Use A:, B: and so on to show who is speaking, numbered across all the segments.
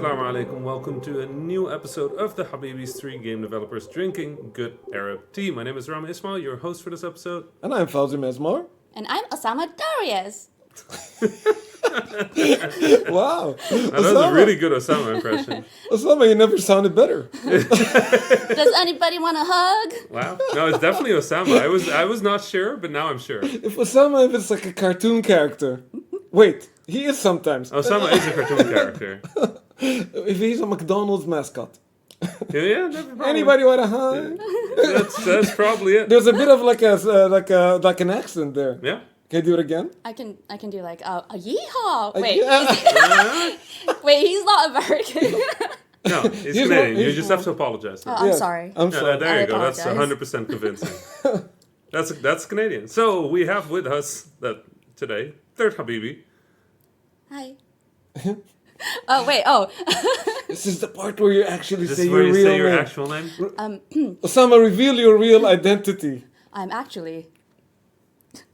A: Assalamu alaikum. Welcome to a new episode of the Habibis 3 game developers drinking good Arab tea. My name is Rami Ismail, your host for this episode.
B: And I'm Fawzi Mesmar.
C: And I'm Osama Dorias.
B: Wow.
A: That was a really good Osama impression.
B: Osama, you never sounded better.
C: Does anybody want a hug?
A: Wow. No, it's definitely Osama. I was not sure, but now I'm sure.
B: If it's like a cartoon character. Wait, he is sometimes.
A: Osama is a cartoon character.
B: If he's a McDonald's mascot.
A: Yeah, that'd be probably,
B: Anybody want a hug?
A: that's probably it.
B: There's a bit of like an accent there.
A: Yeah.
B: Can you do it again?
C: I can do like a yeehaw. Wait,
B: Yeah.
C: wait, he's not American.
A: No, he's
B: He's
A: Canadian.
B: not-
A: You just have to apologize.
C: Oh, I'm
B: Yeah,
C: sorry.
B: I'm
A: Yeah,
B: sorry.
A: there you
C: I
A: go. That's
C: apologize.
A: 100% convincing. That's Canadian. So we have with us today, third Habibi.
C: Hi. Oh wait. Oh.
B: This is the part where you actually
A: This
B: say
A: is where
B: your
A: you
B: real
A: say your
B: name.
A: actual name.
B: Osama, reveal your real identity.
C: I'm actually.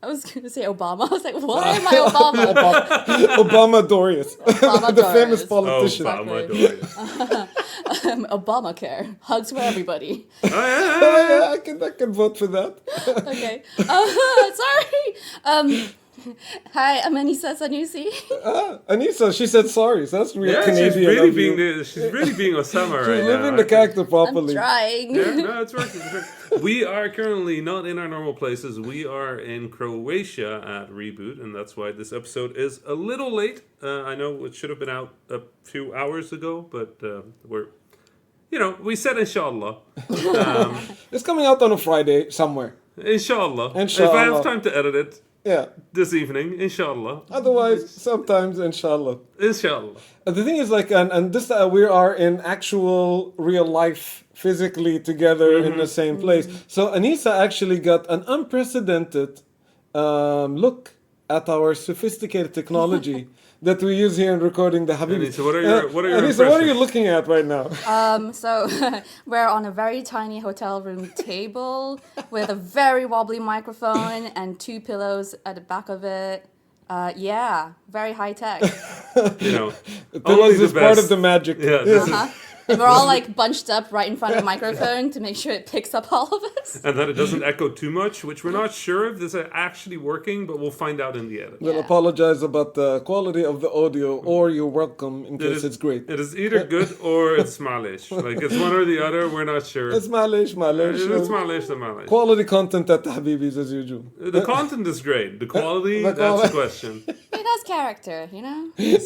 C: I was gonna say Obama. I was like, why am I Obama?
B: Obama Dorias.
C: Obama
B: The famous
C: Dorias.
B: politician.
A: Obama
C: Exactly.
A: Dorias.
C: Obamacare. Hugs for everybody.
A: Oh, yeah.
B: Oh, yeah, I can vote for that.
C: Okay. Sorry. Hi, I'm Anisa Sanusi.
B: Anisa, she said sorry. So that's real
A: Yeah,
B: Canadian.
A: she's really
B: of you.
A: being Osama right
B: She's
A: now.
B: living the character
C: I'm
B: properly.
C: trying.
A: Yeah, no, it's working. We are currently not in our normal places. We are in Croatia at Reboot, and that's why this episode is a little late. I know it should have been out a few hours ago, but we said inshallah.
B: It's coming out on a Friday somewhere.
A: Inshallah. If I
B: Inshallah.
A: have time to edit it
B: Yeah.
A: this evening, inshallah.
B: Otherwise, sometimes, inshallah.
A: Inshallah.
B: The thing is, like, and this we are in actual real life, physically together in the same place. So Anisa actually got an unprecedented look at our sophisticated technology that we use here in recording the Habibis.
A: Anisa, what are your
B: Anisa, what are you
A: impressions?
B: looking at right now?
C: So we're on a very tiny hotel room table with a very wobbly microphone and 2 pillows at the back of it. Yeah, very high tech.
A: Only
B: Pillows
A: the
B: is part
A: best.
B: of the magic.
A: Yeah, this is,
C: And we're all like bunched up right in front of the microphone to make sure it picks up all of us.
A: and that it doesn't echo too much, which we're not sure if this is actually working, but we'll find out in the edit.
B: We'll
C: Yeah.
B: apologize about the quality of the audio, or you're welcome in case it's great.
A: It is either good or it's malish. Like it's one or the other. We're not sure.
B: It's malish.
A: It's malish, the malish.
B: Quality content at the Habibis as usual.
A: The content is great. The quality,
B: The
A: that's
B: quality.
A: the question.
C: Hey, that's character, you know?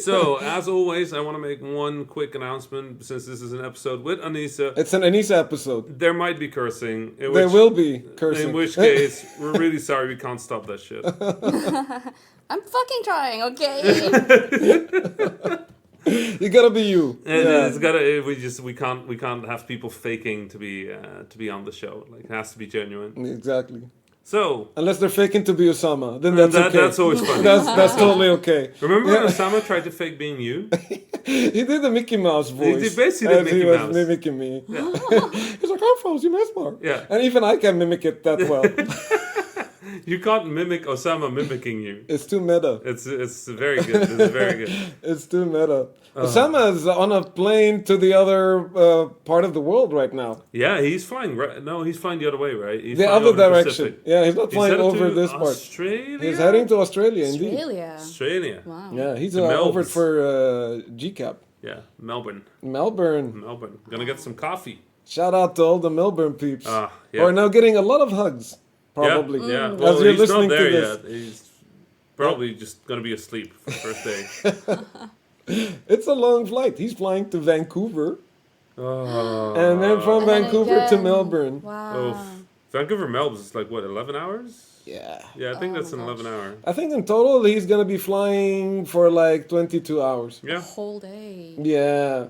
A: So, as always, I want to make one quick announcement since this is an episode with Anisa.
B: It's an Anisa episode.
A: There might be cursing.
B: There will be cursing.
A: In which case, we're really sorry we can't stop that shit.
C: I'm fucking trying, okay?
B: You gotta be you.
A: And
B: Yeah.
A: it's gotta. We can't have people faking to be on the show. Like it has to be genuine.
B: Exactly.
A: So
B: Unless they're faking to be Osama, then that's okay.
A: that's always funny.
B: That's totally okay.
A: Remember when
B: Yeah.
A: Osama tried to fake being you?
B: He did the Mickey Mouse voice.
A: did basically
B: as
A: Mickey
B: he was
A: Mouse.
B: mimicking me.
A: Yeah.
B: He's like, I'm Fawzi Mesmar.
A: Yeah.
B: And even I can mimic it that well.
A: You can't mimic Osama mimicking you.
B: It's too meta.
A: It's very good. It's very good.
B: It's too meta. Osama is on a plane to the other part of the world right now.
A: Yeah, he's flying. Right? No, he's flying the other way, right? He's
B: The
A: flying
B: other
A: over the
B: direction.
A: Pacific.
B: Yeah, he's not
A: He's
B: flying
A: headed
B: over
A: to
B: this part.
A: Australia.
B: He's heading to Australia, indeed.
C: Australia.
A: Australia.
C: Wow.
B: Yeah, he's
A: To
B: over
A: Melbs.
B: for GCAP.
A: Yeah, Melbourne.
B: Melbourne.
A: Gonna get some coffee.
B: Shout out to all the Melbourne peeps.
A: Yeah.
B: Who are now getting a lot of hugs, probably.
A: Yeah. Yeah.
B: As
A: Well,
B: you're
A: he's
B: listening
A: not
B: to
A: there
B: this.
A: yet. He's probably just gonna be asleep for the first day.
B: It's a long flight. He's flying to Vancouver.
A: Oh.
B: And then from
C: And then
B: Vancouver to
C: again.
B: Melbourne.
C: Wow.
A: Oof. Vancouver Melbourne is like what, 11 hours?
B: Yeah.
A: Yeah, I think that's an
C: my
A: 11 hour.
B: I think in total he's going to be flying for like 22 hours.
A: Yeah.
C: Whole day.
B: Yeah.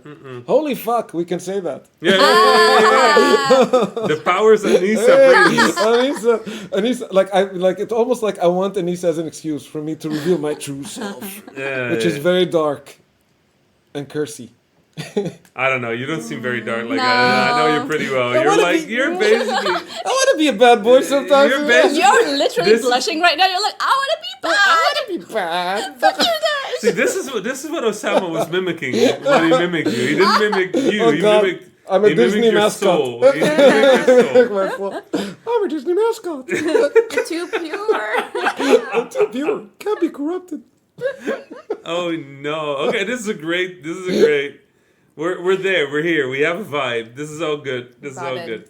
B: Holy fuck, we can say that.
A: Yeah. The powers that Anisa brings.
B: Anisa, it's almost like I want Anisa as an excuse for me to reveal my true self,
A: Yeah,
B: which is very dark and cursy.
A: I don't know. You don't seem very dark. Like
C: No.
A: I know you pretty well. You're
B: wanna
A: like
B: be-
A: you're basically.
B: I want to be a bad boy sometimes.
A: You're basically-
C: You're literally
A: This-
C: blushing right now. You're like, I want to be bad.
B: I want to be bad.
C: Fuck you guys.
A: See, this is what Osama was mimicking when he mimicked you. He didn't mimic you.
B: Oh,
A: he
B: God.
A: mimicked.
B: I'm a
A: he
B: Disney
A: mimicked your
B: mascot.
A: soul. He mimicked your soul.
B: I'm a Disney mascot.
C: Too pure.
B: I'm too pure. Can't be corrupted.
A: Oh no. Okay, this is great. We're there. We're here. We have a vibe. This is all good. This is all
C: Vibing.
A: good.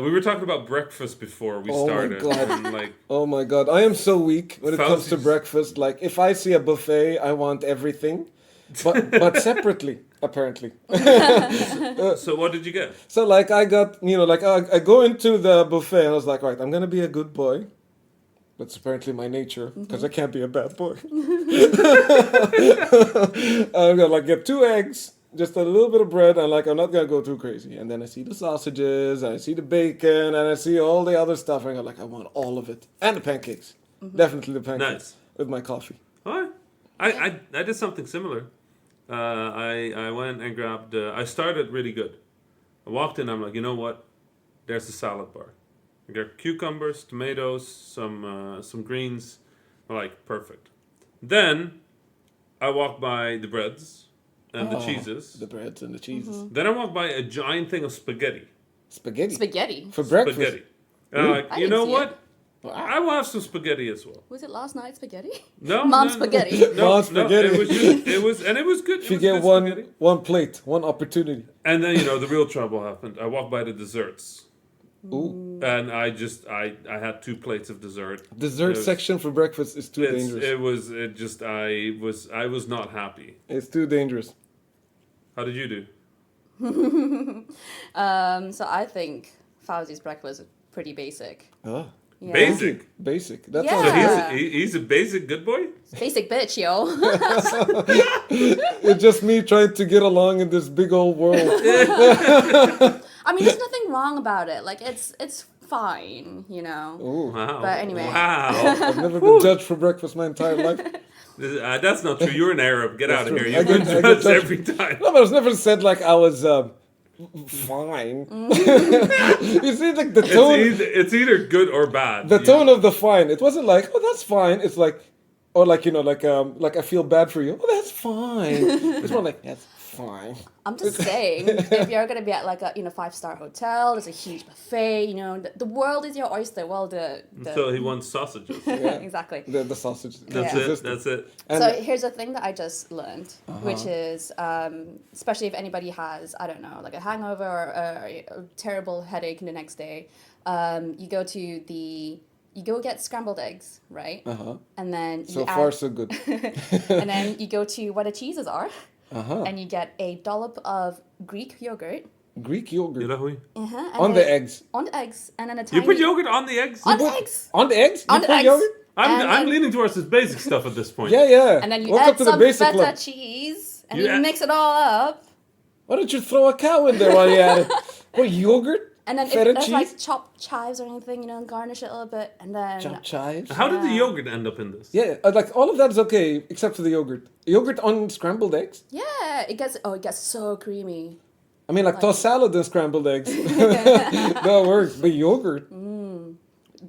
A: We were talking about breakfast before we
B: Oh my
A: started.
B: God.
A: And like,
B: Oh my God, I am so weak when it comes to
A: Fawzi's-
B: breakfast. Like, if I see a buffet, I want everything, but separately, apparently.
A: so what did you get?
B: So like, I got I go into the buffet and I was like, right, I'm gonna be a good boy. That's apparently my nature because I can't be a bad boy. I'm gonna like get 2 eggs, just a little bit of bread, and like I'm not gonna go too crazy. And then I see the sausages, and I see the bacon, and I see all the other stuff, and I'm like, I want all of it, and the pancakes, definitely the pancakes
A: Nice.
B: with my coffee.
A: All right. I did something similar. I went and grabbed. I started really good. I walked in. I'm like, you know what? There's a salad bar. I got cucumbers, tomatoes, some greens. I'm like, perfect. Then I walked by the breads and the
B: Oh,
A: cheeses.
B: the breads and the cheeses,
A: Then I walked by a giant thing of spaghetti.
B: spaghetti
C: Spaghetti.
B: for breakfast.
A: Spaghetti. And I'm like,
C: I
A: you
C: didn't
A: know
C: see
A: what?
B: Wow.
A: I will have some spaghetti as well.
C: Was it last night spaghetti?
A: No,
C: Mom's
A: no, no.
C: spaghetti.
A: No,
B: Mom's spaghetti.
A: No, it was good.
B: If you
A: It was
B: get
A: good
B: one
A: spaghetti.
B: one plate, one opportunity.
A: And then the real trouble happened. I walked by the desserts,
B: Ooh,
A: and I had 2 plates of dessert.
B: dessert
A: It was-
B: section for breakfast is too dangerous.
A: I was not happy.
B: It's too dangerous.
A: How did you do?
C: So I think Fawzi's breakfast is pretty basic.
B: Ah,
C: Yeah.
A: Basic.
B: basic. That's
C: Yeah.
B: all
A: So
B: it is.
A: he's a basic good boy.
C: Basic bitch, yo.
B: It's just me trying to get along in this big old world.
C: I mean, there's nothing wrong about it. Like it's fine, you know.
B: Ooh,
A: Wow.
C: But anyway.
A: Wow.
B: I've never been judged for breakfast my entire life.
A: That's not true. You're an Arab. Get
B: That's
A: out of
B: true.
A: here.
B: I
A: You've been
B: get- I get
A: judged
B: judged.
A: every time.
B: No, but I was never said like I was fine. You see, like the tone,
A: It's either good or bad.
B: the tone of the fine. It wasn't like, oh, that's fine. It's like, or like like I feel bad for you. Oh, that's fine. It's more like that's fine.
C: I'm just saying, if you're gonna be at like a 5-star hotel, there's a huge buffet. The world is your oyster. Well, the
A: So he wants sausages.
C: exactly.
B: The sausage.
A: That's
C: Yeah.
A: it. That's it.
B: And
C: So here's a thing that I just learned, which is, especially if anybody has, I don't know, like a hangover or a terrible headache the next day, you go get scrambled eggs, right? And then
B: so
C: you
B: far
C: add,
B: so good.
C: and then you go to where the cheeses are,
B: Uh-huh.
C: and you get a dollop of Greek yogurt.
B: Greek yogurt
A: Yulahui.
C: And
B: on the eggs.
C: On the eggs, and then a tiny.
A: You put yogurt on the eggs?
C: on the eggs.
B: On the eggs?
C: On
B: You
C: the
B: put
C: eggs.
B: yogurt?
A: I'm
C: And then-
A: leaning towards this basic stuff at this point.
B: Yeah, yeah.
C: And then you
B: Welcome
C: add
B: to the
C: some
B: basic
C: feta
B: club.
C: cheese, and
A: You
C: you
A: add-
C: mix it all up.
B: Why don't you throw a cow in there while you're at it? What, yogurt?
C: And then
B: Feta
C: if there's
B: cheese?
C: like chopped chives or anything, garnish it a little bit, and then
B: Chopped chives?
A: How did the
C: Yeah.
A: yogurt end up in this?
B: Yeah, like all of that is okay except for the yogurt. Yogurt on scrambled eggs?
C: yeah, it gets so creamy.
B: I mean, like tossed salad and scrambled eggs. That works. But yogurt?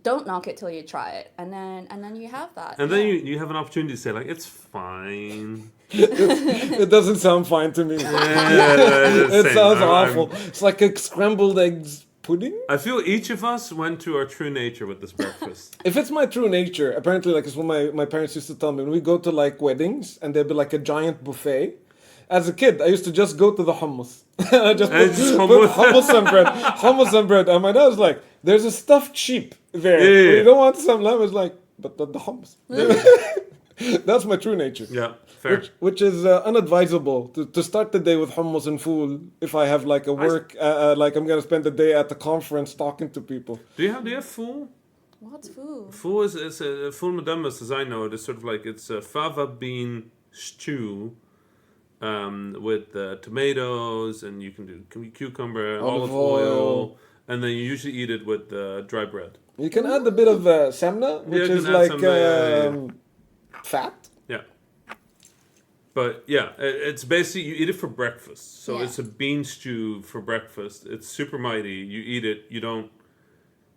C: Don't knock it till you try it, and then you have that.
A: And then
C: yeah.
A: you have an opportunity to say, like, it's fine.
B: It doesn't sound fine to me.
A: It
B: It sounds awful. It's like a scrambled eggs pudding?
A: I feel each of us went to our true nature with this breakfast.
B: If it's my true nature, apparently, like, it's what my parents used to tell me. When we go to, like, weddings, and there'd be, like, a giant buffet. As a kid, I used to just go to the hummus. I just
A: And
B: put,
A: just
B: put
A: hummus.
B: hummus and bread. Hummus and bread. And my dad was like, there's a stuffed sheep there.
A: Yeah.
B: You don't want some lamb? I was like, but the hummus. That's my true nature.
A: Yeah, fair.
B: Which is unadvisable to start the day with hummus and fool if I have like a work, like I'm going to spend the day at the conference talking to people.
A: Do you have fool?
C: What's food?
A: Fool is a fool madamas, as I know it, is sort of like it's a fava bean stew with tomatoes, and you can do cucumber, olive oil, and then you usually eat it with dry bread.
B: You can add a bit of semna, which
A: you
B: is
A: can add
B: like
A: some, yeah.
B: fat.
A: Yeah. But yeah, it's basically you eat it for breakfast. So
C: Yeah.
A: it's a bean stew for breakfast. It's super mighty. You eat it. You don't.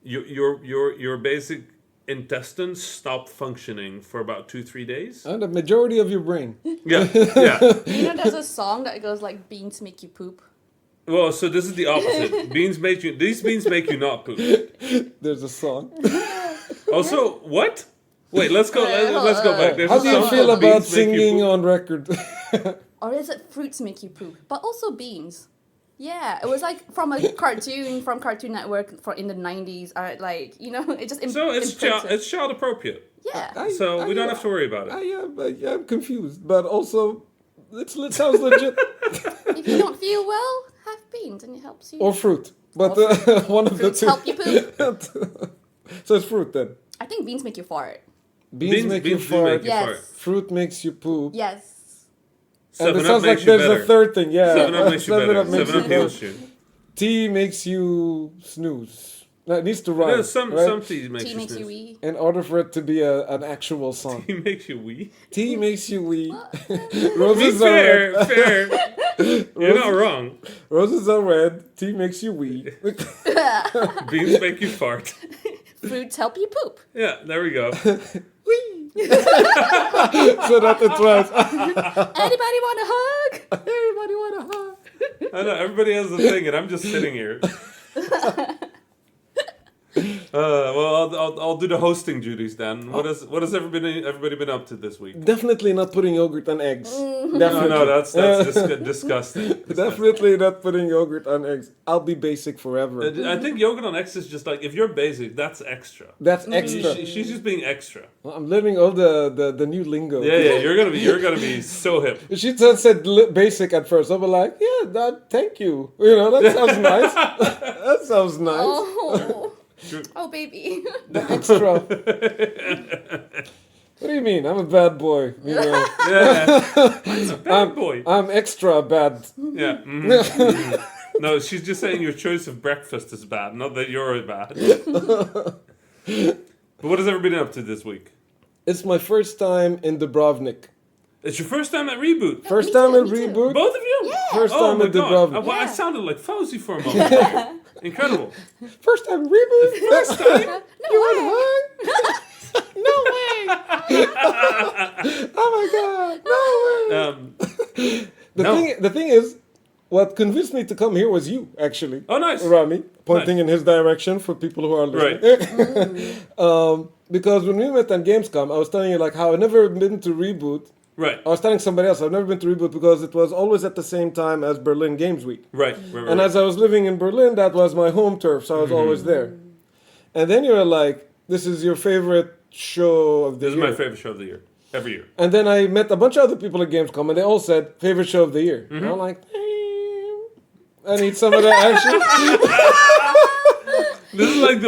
A: Your basic intestines stop functioning for about 2-3 days.
B: And the majority of your brain.
A: Yeah, yeah.
C: You know, there's a song that goes like, beans make you poop.
A: Well, so this is the opposite. These beans make you not poop.
B: There's a song.
A: Also, what? Wait, let's go. Let's go back. There's
B: How
A: a
B: do you
A: song
B: feel
A: called
B: about
A: Beans Make You
B: singing
A: Poop.
B: on record?
C: Or is it fruits make you poop? But also beans. Yeah, it was like from a cartoon from Cartoon Network in the 90s. Like, you know, it just
A: So it's
C: imprinted.
A: child appropriate.
C: Yeah.
A: So we don't have to worry about it.
B: I'm confused, but also it sounds legit.
C: If you don't feel well, have beans and it helps you.
B: Or fruit, but one of the
C: Fruits
B: two.
C: help you poop.
B: So it's fruit then.
C: I think beans make you fart.
B: Beans make you
A: do
B: fart.
A: make you
C: Yes.
A: fart.
B: Fruit makes you poop.
C: Yes.
B: And it
A: 7-Up
B: sounds like
A: makes you
B: there's
A: better.
B: a third thing. Yeah.
A: 7-Up makes you
B: 7-Up
A: better.
B: makes you
A: 7-Up heals
B: better.
A: you.
B: Tea makes you snooze. No, it needs to rhyme.
A: Yeah, some
B: right?
A: tea makes
C: Tea
A: you
C: makes you
A: snooze.
C: wee.
B: In order for it to be an actual song.
A: Tea makes you wee.
B: Tea makes you wee.
A: Be
B: Roses are red.
A: fair. You're not wrong.
B: Roses are red. Tea makes you wee.
A: Beans make you fart.
C: Fruits help you poop.
A: Yeah, there we go.
B: Wee. So that it was.
C: Anybody want a hug?
B: Everybody want a hug.
A: I know everybody has a thing, and I'm just sitting here. Well, I'll do the hosting duties then. What has everybody been up to this week?
B: Definitely not putting yogurt on eggs.
A: No,
B: Definitely.
A: that's disgusting.
B: Definitely not putting yogurt on eggs. I'll be basic forever.
A: I think yogurt on eggs is just like if you're basic, that's extra.
B: That's extra.
A: She's just being extra.
B: Well, I'm learning all the new lingo.
A: Yeah, you're gonna be so hip.
B: She said basic at first. I was like, yeah, thank you. You know, that sounds nice. That sounds nice.
C: Oh, baby.
B: The extra. What do you mean? I'm a bad boy. You know,
A: Yeah, bad boy.
B: I'm extra bad.
A: Yeah. Mhm. No, she's just saying your choice of breakfast is bad, not that you're bad. But what has everybody been up to this week?
B: It's my first time in Dubrovnik.
A: It's your first time at Reboot.
B: First
C: Me
B: time
C: too,
B: in
C: me too.
B: Reboot.
A: Both of you?
C: Yeah.
B: First
A: Oh
B: time
A: my
B: in
A: god.
B: Dubrovnik.
A: I
C: Yeah.
A: sounded like Fawzi for a moment. there. Incredible.
B: First time Reboot.
A: First time?
B: You want a hug? No way. Oh my god. No way. The thing is, what convinced me to come here was you, actually.
A: Oh, nice.
B: Rami, pointing in his direction for people who are listening. Because when we met on Gamescom, I was telling you like how I've never been to Reboot.
A: Right.
B: I was telling somebody else I've never been to Reboot because it was always at the same time as Berlin Games Week.
A: Right.
B: And as I was living in Berlin, that was my home turf, so I was always there. And then you were like, this is your favorite show of the
A: This
B: year.
A: is my favorite show of the year. Every year.
B: And then I met a bunch of other people at Gamescom, and they all said, favorite show of the year. And I'm like, I need some of that action.
A: This is like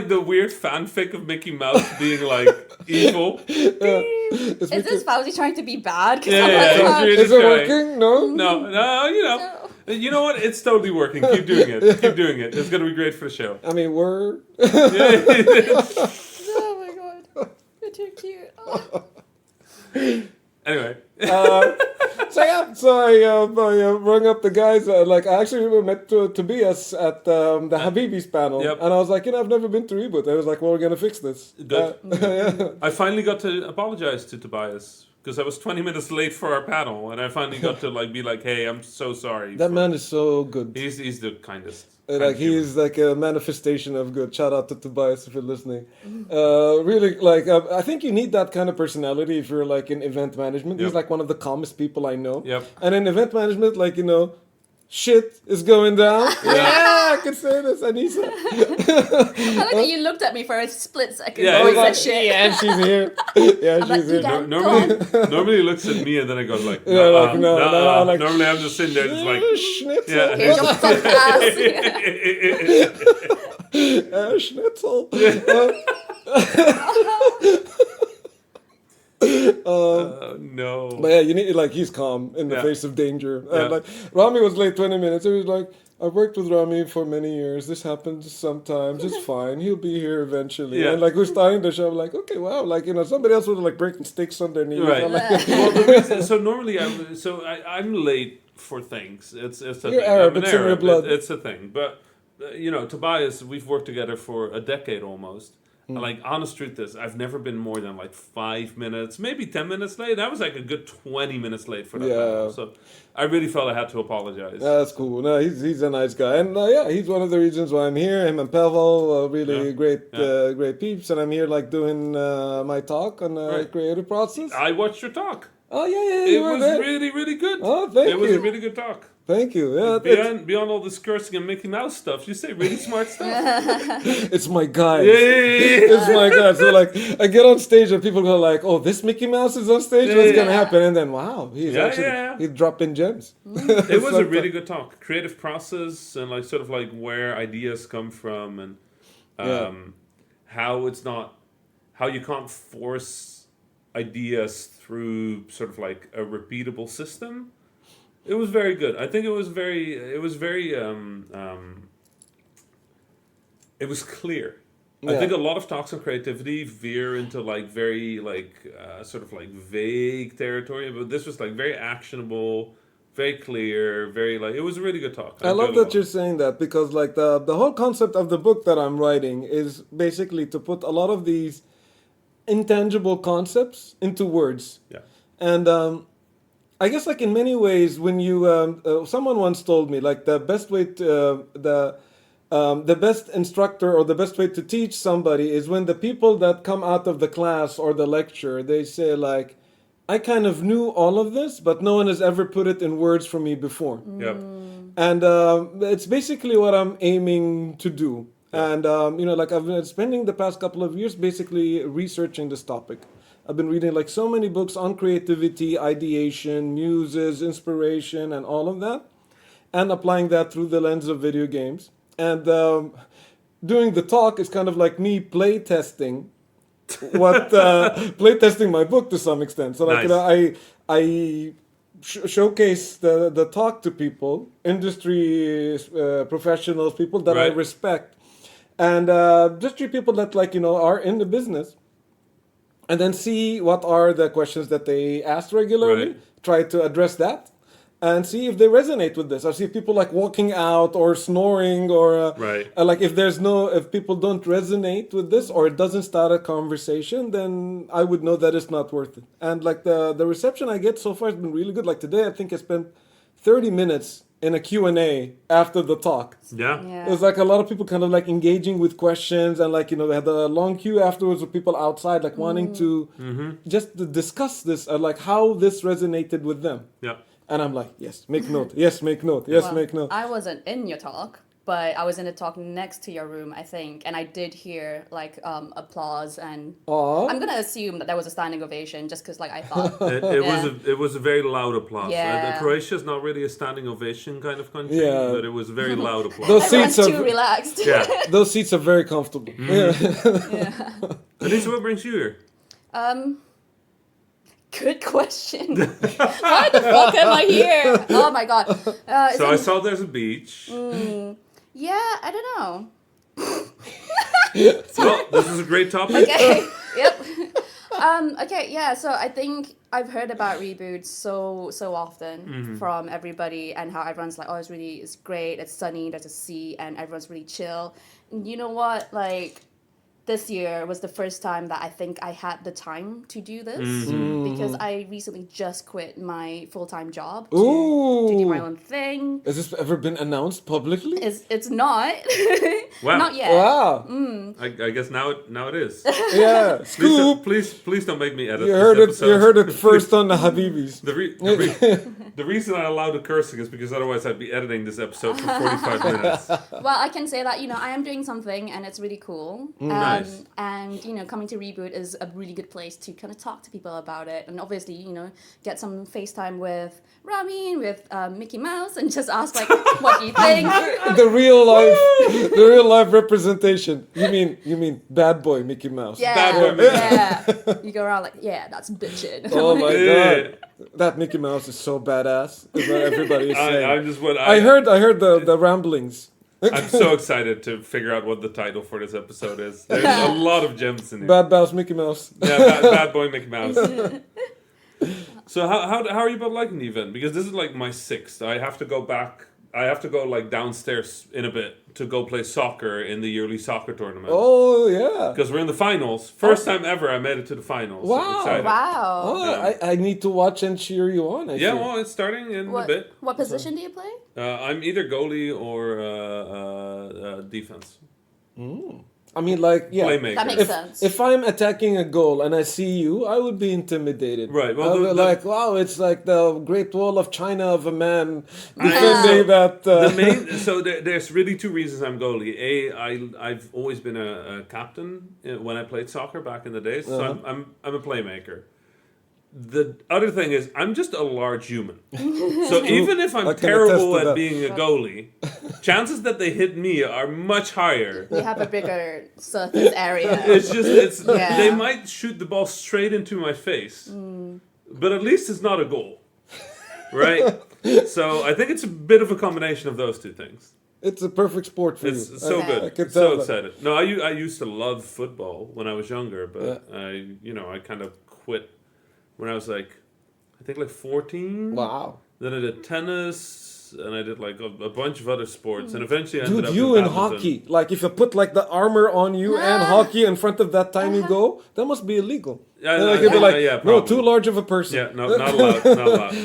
A: the weird fanfic of Mickey Mouse being like evil.
B: It's
C: Is this Fawzi trying to be bad? 'Cause
A: Yeah,
C: I'm
A: yeah,
C: like,
A: yeah.
C: oh,
A: It's
B: Is it
A: guy.
B: working? No?
A: No, you know what? It's totally working. Keep doing it. Keep doing it. It's gonna be great for the show.
B: I mean, we're...
C: oh my god. You're too cute. Oh.
A: Anyway.
B: So I rung up the guys. I actually met Tobias at the Habibis panel.
A: Yep.
B: And I was like, I've never been to Reboot. I was like, well, we're going to fix this.
A: Good.
B: Yeah.
A: I finally got to apologize to Tobias because I was 20 minutes late for our panel, and I finally got to be like, hey, I'm so sorry.
B: That man is so good.
A: He's the kindest.
B: He's like a manifestation of good. Shout out to Tobias if you're listening. Really, I think you need that kind of personality if you're like in event management. He's
A: Yep.
B: like one of the calmest people I know.
A: Yep.
B: And in event management, shit is going down. Yeah, I can say this, Anisa.
C: I like that you looked at me for a split second.
A: Yeah,
C: before
A: it
C: you
A: was
C: said shit.
B: Yeah, she's here. Yeah,
C: I'm like,
B: she's here.
C: you got-
A: Normally he looks at me and then I go like,
B: Yeah, like, no,
A: nuh-uh.
B: like,
A: Normally I'm just sitting there just like,
B: Schnitzel.
A: yeah.
C: Here's your fuck ass.
B: Schnitzel.
A: No.
B: But yeah, you need he's calm in the
A: Yeah.
B: face of danger.
A: Yeah.
B: Rami was late 20 minutes. He was like, I've worked with Rami for many years. This happens sometimes. It's fine. He'll be here eventually.
A: Yeah.
B: And we're starting the show. I'm like, okay, wow. Somebody else was breaking sticks underneath.
A: Right.
B: I'm like,
A: Well, the reason, so normally I'm late for things. It's a
B: You're
A: thing.
B: Arab,
A: I'm an
B: it's in your
A: Arab.
B: blood.
A: It's a thing. But Tobias, we've worked together for a decade almost, Like, honest truth is, I've never been more than like 5 minutes, maybe 10 minutes late. I was like a good 20 minutes late for that panel. So I really felt I had to apologize.
B: That's cool. No, he's a nice guy, and he's one of the reasons why I'm here. Him and Pavel, really great peeps, and I'm here like doing my talk on the creative process.
A: I watched your talk.
B: Oh yeah,
A: It was really, really good.
B: Oh, thank you.
A: It was a really good talk.
B: Thank you. Yeah,
A: Beyond all this cursing and Mickey Mouse stuff, you say really smart stuff.
B: it's my guy.
A: Yeah.
B: It's my guy. So like, I get on stage and people go like, "Oh, this Mickey Mouse is on stage. What's gonna happen?" And then, wow, he's dropping gems.
A: It was a really good talk. Creative process and like sort of like where ideas come from and how you can't force ideas through sort of like a repeatable system. It was very good. I think it was very it was clear. I think a lot of talks on creativity veer into like very like sort of like vague territory, but this was like very actionable, very clear, very like, it was a really good talk.
B: I love that you're saying that, because like the whole concept of the book that I'm writing is basically to put a lot of these intangible concepts into words.
A: Yeah.
B: And I guess like in many ways, when you someone once told me like the best way to the best instructor or the best way to teach somebody is when the people that come out of the class or the lecture, they say like, I kind of knew all of this, but no one has ever put it in words for me before.
A: Yep.
B: And it's basically what I'm aiming to do. And like I've been spending the past couple of years basically researching this topic. I've been reading like so many books on creativity, ideation, muses, inspiration, and all of that, and applying that through the lens of video games. And doing the talk is kind of like me play testing playtesting my book to some extent. So like I showcase the talk to people, industry professionals, people that I respect, and just treat people that like are in the business. And then see what are the questions that they ask regularly, try to address that, and see if they resonate with this. I see people like walking out or snoring or like if people don't resonate with this or it doesn't start a conversation, then I would know that it's not worth it. And like the reception I get so far has been really good. Like today, I think I spent 30 minutes in a Q&A after the talk.
A: Yeah.
B: It was like a lot of people kind of like engaging with questions, and like, we had a long queue afterwards with people outside like wanting to just to discuss this, like how this resonated with them.
A: Yeah.
B: And I'm like, yes, make note. Yes, make note. Yes, make note.
C: I wasn't in your talk, but I was in the talk next to your room, I think, and I did hear like applause, and I'm gonna assume that there was a standing ovation just because like I thought
A: it was a very loud applause.
C: Yeah.
A: Croatia's not really a standing ovation kind of country, but it was very loud applause.
B: Those seats
C: too relaxed.
A: Yeah.
B: Those seats are very comfortable.
A: Anisa, what brings you here?
C: Good question. Why the fuck am I here? Oh my god.
A: So I saw there's a beach.
C: Yeah, I don't know.
A: Well, this is a great topic.
C: Okay. Yep. Okay. Yeah. So I think I've heard about reboots so often from everybody, and how everyone's like, "Oh, it's great. It's sunny. There's a sea, and everyone's really chill." And you know what? Like, this year was the first time that I think I had the time to do this, because I recently just quit my full-time job to do my own thing.
B: Has this ever been announced publicly?
C: It's not.
A: Wow.
C: Not yet.
B: Wow.
A: I guess now it is.
B: Yeah. Scoop.
A: Please don't make me edit.
B: You
A: this
B: heard it first on the Habibis.
A: The reason I allow the cursing is because otherwise I'd be editing this episode for 45 minutes.
C: Well, I can say that I am doing something, and it's really cool.
A: Nice.
C: And coming to Reboot is a really good place to kind of talk to people about it, and obviously get some FaceTime with Rami, with Mickey Mouse, and just ask like, what do you think?
B: the real life representation. You mean bad boy Mickey Mouse?
C: Yeah,
A: Bad boy Mickey
C: yeah. You go around like, yeah, that's bitchin'.
B: Oh my god, that Mickey Mouse is so badass. Is what everybody is saying. I heard the ramblings.
A: I'm so excited to figure out what the title for this episode is. There's a lot of gems in it.
B: Bad Mouse Mickey Mouse.
A: Yeah, bad boy Mickey Mouse. So how are you both liking the event? Because this is like my 6th. I have to go back. I have to go like downstairs in a bit to go play soccer in the yearly soccer tournament.
B: Oh yeah.
A: Because we're in the finals. First time ever I made it to the finals.
B: Wow.
A: Excited.
C: Wow.
B: Oh, I need to watch and cheer you on. I
A: Yeah,
B: think.
A: well, it's starting in a
C: What,
A: bit.
C: what position do you play?
A: I'm either goalie or defense.
B: I mean, like, yeah.
A: Playmaker.
C: That makes sense.
B: If I'm attacking a goal and I see you, I would be intimidated.
A: Right, well,
B: I'll be
A: the-
B: like, wow, it's like the Great Wall of China of a man defending that.
A: The main, so there's really two reasons I'm goalie. I've always been a captain when I played soccer back in the days, so I'm a playmaker. The other thing is I'm just a large human. So even if I'm
B: I can attest
A: terrible
B: to
A: at
B: that.
A: being a goalie, chances that they hit me are much higher.
C: You have a bigger surface area.
A: It's
C: Yeah.
A: they might shoot the ball straight into my face, but at least it's not a goal, right? So I think it's a bit of a combination of those two things.
B: It's a perfect sport for
A: It's
B: you.
A: so
C: I
A: good,
B: can
A: so
B: tell that.
A: excited. No, I used to love football when I was younger, but I kind of quit when I was like, I think like 14.
B: Wow.
A: Then I did tennis, and I did like a bunch of other sports, and eventually I ended
B: Dude,
A: up
B: you
A: in
B: in
A: badminton.
B: hockey, like if you put like the armor on you and hockey in front of that tiny goal, that must be illegal.
A: Yeah,
B: And
A: no,
B: I could be
A: yeah,
B: like,
A: yeah,
B: no,
A: probably.
B: too large of a person.
A: Yeah, no, not allowed, not allowed.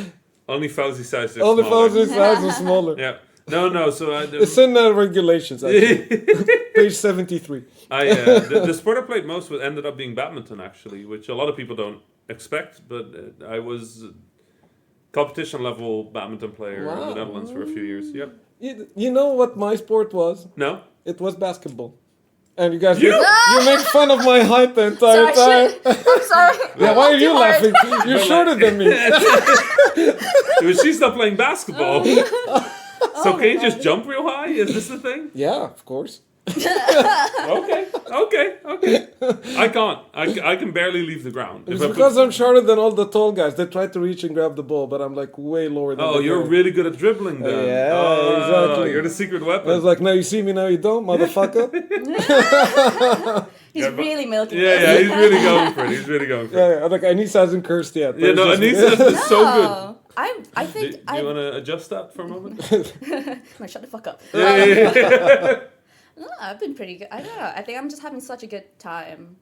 A: Only Fawzi size.
B: All the Fawzi size is smaller.
A: Yeah. No. So
B: It's in the regulations, actually. Page 73.
A: The sport I played most with ended up being badminton, actually, which a lot of people don't expect. But I was a competition level badminton player in the Netherlands for a few years. Yep.
B: You know what my sport was?
A: No.
B: It was basketball. And you guys,
A: You-
B: you make fun of my height the entire
C: Sorry,
B: time.
C: I'm sorry.
B: Yeah, why are you
C: Too hard.
B: laughing? You're
A: But
B: shorter than me.
A: She's not playing basketball. So can you just jump real high? Is this the thing?
B: Yeah, of course.
A: Okay. I can't. I can barely leave the ground.
B: It's
A: If I put-
B: because I'm shorter than all the tall guys. They try to reach and grab the ball, but I'm like way lower than
A: Oh,
B: them.
A: you're really good at dribbling then.
B: Yeah,
A: Oh,
B: exactly.
A: You're the secret
B: I
A: weapon.
B: was like, now you see me, now you don't, motherfucker.
C: He's
A: Yeah, but-
C: really milking
A: Yeah,
C: this.
A: he's really going for it. He's really going for it.
B: Yeah, like Anisa hasn't cursed yet. but
A: Yeah,
B: it's
A: no,
B: just me.
A: Anisa is so good.
C: Oh, I
A: Do,
C: think
A: do you want to adjust that for a moment?
C: No, shut the fuck up.
A: Yeah.
C: No, I've been pretty good. I don't know. I think I'm just having such a good time.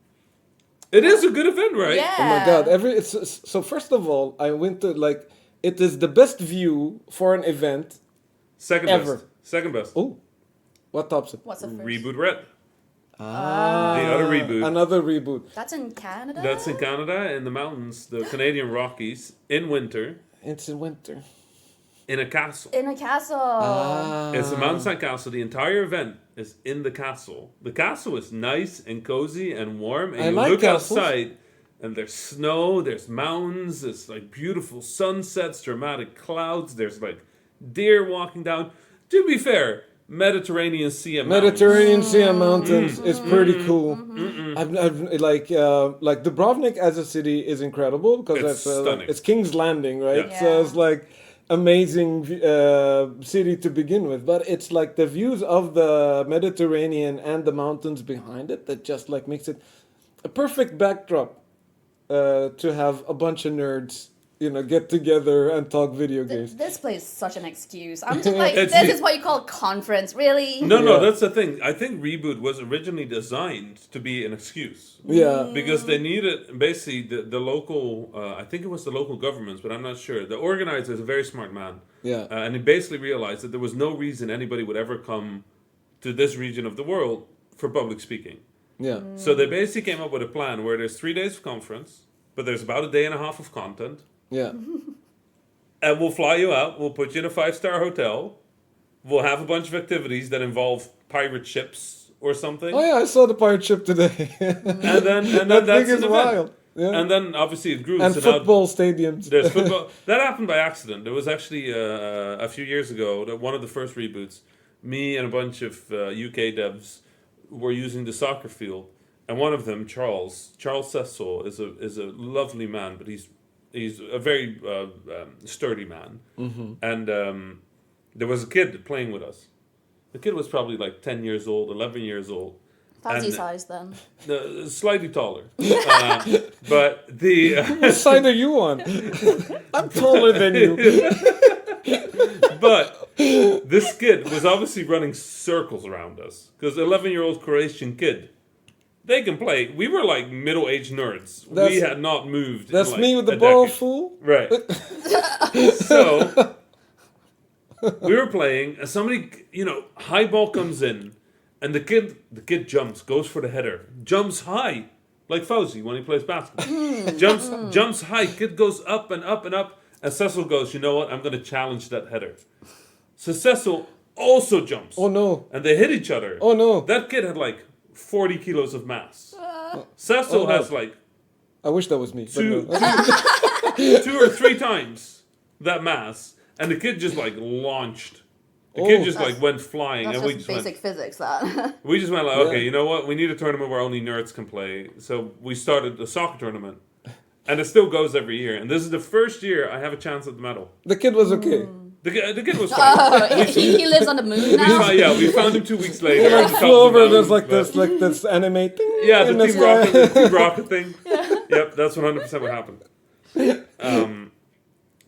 A: It is a good event, right?
C: Yeah.
B: Oh my god! So first of all, I went to like it is the best view for an event.
A: Second
B: Ever.
A: best. Second best.
B: Oh, what tops it?
C: What's the first?
A: Reboot Red.
C: Oh.
A: The other reboot.
B: Another reboot.
C: That's in Canada?
A: That's in Canada, in the mountains, the Canadian Rockies, in winter,
B: It's in winter.
A: in a castle.
C: In a castle.
A: It's a mountainside castle. The entire event is in the castle. The castle is nice and cozy and warm, and
B: I
A: you
B: like
A: look
B: castles.
A: outside, and there's snow, there's mountains, there's like beautiful sunsets, dramatic clouds, there's like deer walking down. To be fair, Mediterranean Sea and mountains.
B: Mediterranean Sea and mountains is pretty cool. I've like Dubrovnik as a city is incredible because
A: It's
B: that's
A: stunning.
B: it's King's Landing, right?
A: Yeah.
B: So
C: Yeah.
B: it's like amazing city to begin with, but it's like the views of the Mediterranean and the mountains behind it that just like makes it a perfect backdrop to have a bunch of nerds, get together and talk video games.
C: This place is such an excuse. I'm just like,
A: It's
C: this
A: the-
C: is what you call conference, really?
A: No,
B: Yeah.
A: that's the thing. I think Reboot was originally designed to be an excuse.
B: Yeah.
A: Because they needed, basically, the local, I think it was the local governments, but I'm not sure. The organizer is a very smart man.
B: Yeah.
A: And he basically realized that there was no reason anybody would ever come to this region of the world for public speaking.
B: Yeah.
A: So they basically came up with a plan where there's 3 days of conference, but there's about a day and a half of content.
B: Yeah.
A: And we'll fly you out. We'll put you in a 5-star hotel. We'll have a bunch of activities that involve pirate ships or something.
B: Oh yeah, I saw the pirate ship today.
A: And then
B: that
A: that's
B: thing
A: an
B: is
A: event.
B: wild. Yeah.
A: And then obviously it grew.
B: And
A: so now
B: football stadiums.
A: there's football. That happened by accident. There was actually a few years ago that one of the first reboots, me and a bunch of UK devs were using the soccer field, and one of them, Charles Cecil, is a lovely man, but he's a very sturdy man.
B: Mm-hmm.
A: And there was a kid playing with us. The kid was probably like 10 years old, 11 years old.
C: Fancy
A: And-
C: size then.
A: Slightly taller. But the...
B: What side are you on? I'm taller than you.
A: but This kid was obviously running circles around us because 11-year-old Croatian kid. They can play. We were like middle-aged nerds. We had not moved.
B: That's
A: in like
B: me with the
A: a
B: ball,
A: decade.
B: fool.
A: Right. So we were playing, and somebody, high ball comes in, and the kid jumps, goes for the header, jumps high, like Fawzi when he plays basketball. Jumps high. Kid goes up and up and up, and Cecil goes, you know what? I'm going to challenge that header. So Cecil also jumps.
B: Oh no.
A: And they hit each other.
B: Oh no.
A: That kid had like 40 kilos of mass. Cecil has like
B: I wish that was me. but
A: two,
B: no.
A: two or three times that mass, and the kid just like launched. The kid just like went flying,
C: That's
A: and we
C: just
A: just
C: basic
A: went.
C: physics, that.
A: We just went like,
B: Yeah.
A: okay, you know what? We need a tournament where only nerds can play. So we started a soccer tournament, and it still goes every year. And this is the first year I have a chance at the medal.
B: The kid was okay.
A: The kid was fine.
C: Oh, he lives on the moon now?
A: We found him 2 weeks later.
B: He like
A: on the top
B: flew
A: of the
B: over. There's
A: mountain,
B: like this anime thing.
A: Yeah,
B: in
A: the
B: the
A: Team
B: sky.
A: Rocket, the Team Rocket thing. Yep, that's 100% what happened.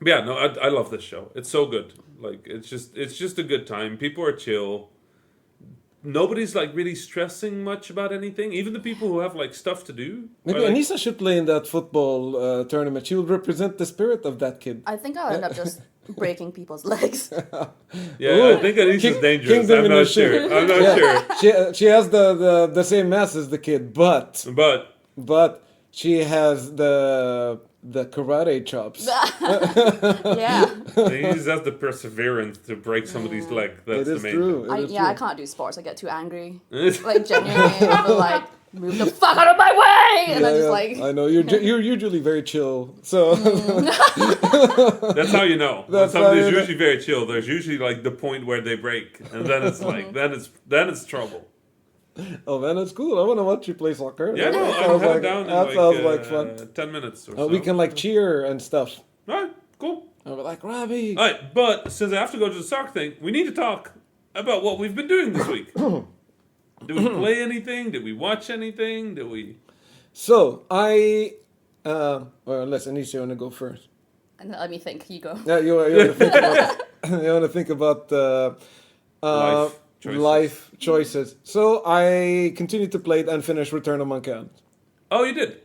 A: But yeah, no, I love this show. It's so good. Like, it's just a good time. People are chill. Nobody's like really stressing much about anything. Even the people who have like stuff to do.
B: Maybe
A: are, like,
B: Anisa should play in that football tournament. She would represent the spirit of that kid.
C: I think I'll end up just breaking people's legs.
A: Yeah,
B: Ooh.
A: I think Anisha's dangerous.
B: King
A: I'm not
B: diminution.
A: sure. I'm not sure.
B: She has the same mass as the kid, but
A: But
B: she has the karate chops.
C: Yeah.
A: he just has the perseverance to break somebody's leg. That's
B: It
A: the
B: is
A: main
B: true.
C: I
B: It is
C: I
B: true.
C: can't do sports. I get too angry.
A: thing.
C: Like, genuinely, I'll be like, move the fuck out of my way! And I just like...
B: I know you're usually very chill, so
A: That's how you know. When
B: That's how
A: somebody's
B: you know.
A: usually very chill, there's usually like the point where they break, and then it's like then it's trouble.
B: oh man, that's cool. I want to watch you play soccer.
A: Yeah, no,
B: That
A: I'm
B: sounds
A: headed
B: like,
A: down in
B: that
A: like,
B: sounds like fun.
A: 10 minutes or so.
B: We can like cheer and stuff.
A: Alright, cool.
B: I'll be like, Robbie.
A: Alright, but since I have to go to the soccer thing, we need to talk about what we've been doing this week. Did we play anything? Did we watch anything? Did we...
B: So well, unless Anisa, you want to go first.
C: And let me think. You go.
B: Yeah, you want to think about you want to think about life choices. So I continued to play it and finish Return of Monkey Island.
A: Oh, you did?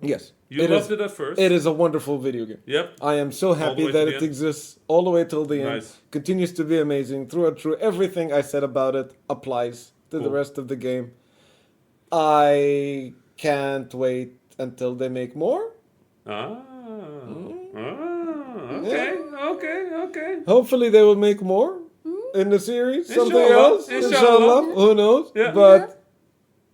B: Yes,
A: You loved it at first?
B: It is a wonderful video game.
A: Yep.
B: I am so happy
A: way
B: that
A: to the
B: it
A: end?
B: exists all the way till the end.
A: Nice.
B: Continues to be amazing through and through. Everything I said about it applies to the
A: Cool.
B: rest of the game. I can't wait until they make more.
A: Okay.
B: Hopefully they will make more in the series. Something
A: Inshallah.
B: else.
A: Inshallah.
B: Who knows?
A: Yeah.
B: But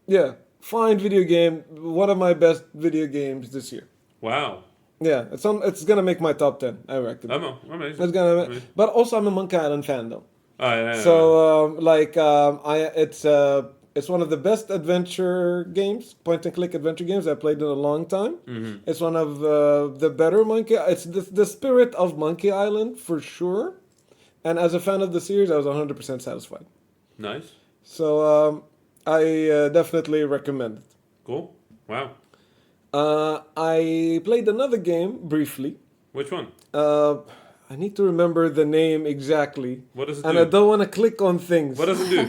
B: yeah, fine video game. One of my best video games this year.
A: Wow.
B: Yeah, it's gonna make my top 10, I reckon.
A: Amazing.
B: It's gonna,
A: Amazing.
B: but also I'm a Monkey Island fan though.
A: Oh, yeah.
B: So it's one of the best adventure games, point and click adventure games I played in a long time.
A: Mm-hmm.
B: It's one of the better Monkey. It's the spirit of Monkey Island for sure. And as a fan of the series, I was 100% satisfied.
A: Nice.
B: So I definitely recommend it.
A: Cool. Wow.
B: I played another game briefly.
A: Which one?
B: I need to remember the name exactly.
A: What does it
B: And
A: do?
B: I don't want to click on things.
A: What does it do?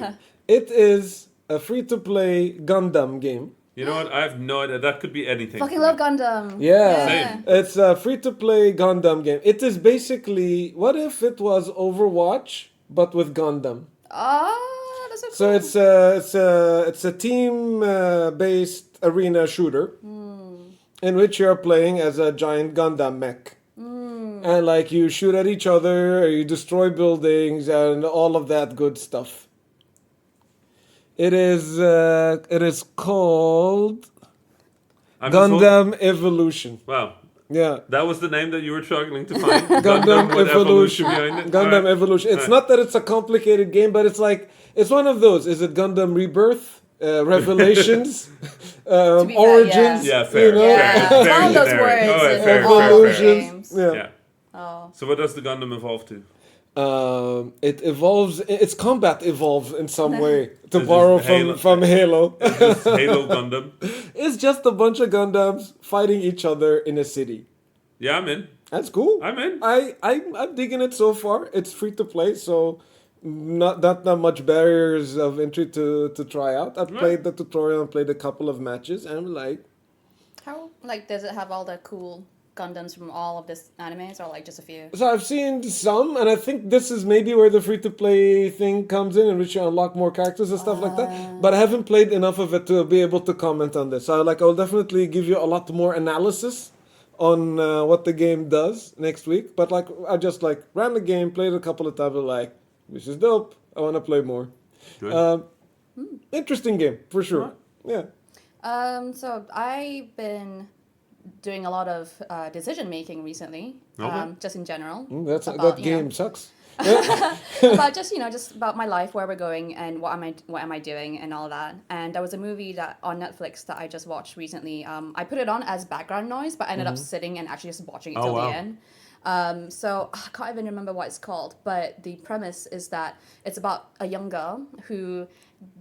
B: It is a free-to-play Gundam game.
A: You know what? I have no idea. That could be anything.
C: Fucking love Gundam.
B: Yeah.
A: Same.
B: It's a free-to-play Gundam game. It is basically, what if it was Overwatch, but with Gundam?
C: Oh, that's so cool.
B: So it's a team-based arena shooter in which you're playing as a giant Gundam mech. And like you shoot at each other, or you destroy buildings, and all of that good stuff. It is called
A: I'm just
B: Gundam Evolution.
A: Wow.
B: Yeah.
A: That was the name that you were struggling to find.
B: Gundam
A: with
B: Evolution.
A: behind it.
B: Gundam
A: Alright.
B: Evolution. It's
A: Alright.
B: not that it's a complicated game, but it's like it's one of those. Is it Gundam Rebirth, Revelations,
C: be fair,
B: Origins?
A: Yeah, fair.
B: You know?
A: Fair. It's
C: all
A: very
C: those
A: generic.
C: words
A: Alright,
C: in
A: fair,
C: all
A: fair, fair.
C: games.
B: Yeah.
A: Yeah.
C: Oh.
A: So what does the Gundam evolve to?
B: It evolves. Its combat evolves in some way. To
A: Is it
B: borrow
A: Halo?
B: from Halo,
A: It's Halo Gundam.
B: it's just a bunch of Gundams fighting each other in a city.
A: Yeah, I'm in.
B: That's cool.
A: I'm in.
B: I'm digging it so far. It's free to play, so not that much barriers of entry to try out. I've
A: Right.
B: played the tutorial and played a couple of matches, and I'm like,
C: How like does it have all the cool Gundams from all of this animes, or like just a few?
B: so I've seen some, and I think this is maybe where the free to play thing comes in which you unlock more characters and stuff like that. But I haven't played enough of it to be able to comment on this. So I'll definitely give you a lot more analysis on what the game does next week. But like I just like ran the game, played a couple of times, and like this is dope. I want to play more.
A: Good.
B: Interesting game for sure.
A: Right.
B: Yeah.
C: So I've been doing a lot of decision making recently,
A: Okay.
C: just in general.
B: That
C: about, you know,
B: game sucks.
C: about just about my life, where we're going, and what am I doing, and all that. And there was a movie that on Netflix that I just watched recently. I put it on as background noise, but I ended up sitting and actually just watching it
A: Oh,
C: till
A: wow.
C: the end. So I can't even remember what it's called, but the premise is that it's about a young girl who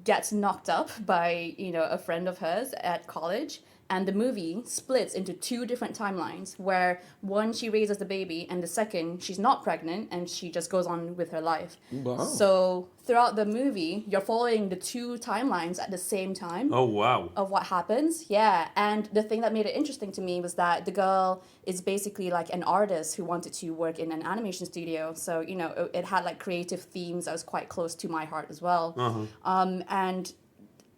C: gets knocked up by a friend of hers at college. And the movie splits into two different timelines, where one she raises the baby, and the second she's not pregnant and she just goes on with her life.
B: Wow.
C: So throughout the movie, you're following the two timelines at the same time
A: Oh wow.
C: of what happens. Yeah, and the thing that made it interesting to me was that the girl is basically like an artist who wanted to work in an animation studio. So it had like creative themes that was quite close to my heart as well. And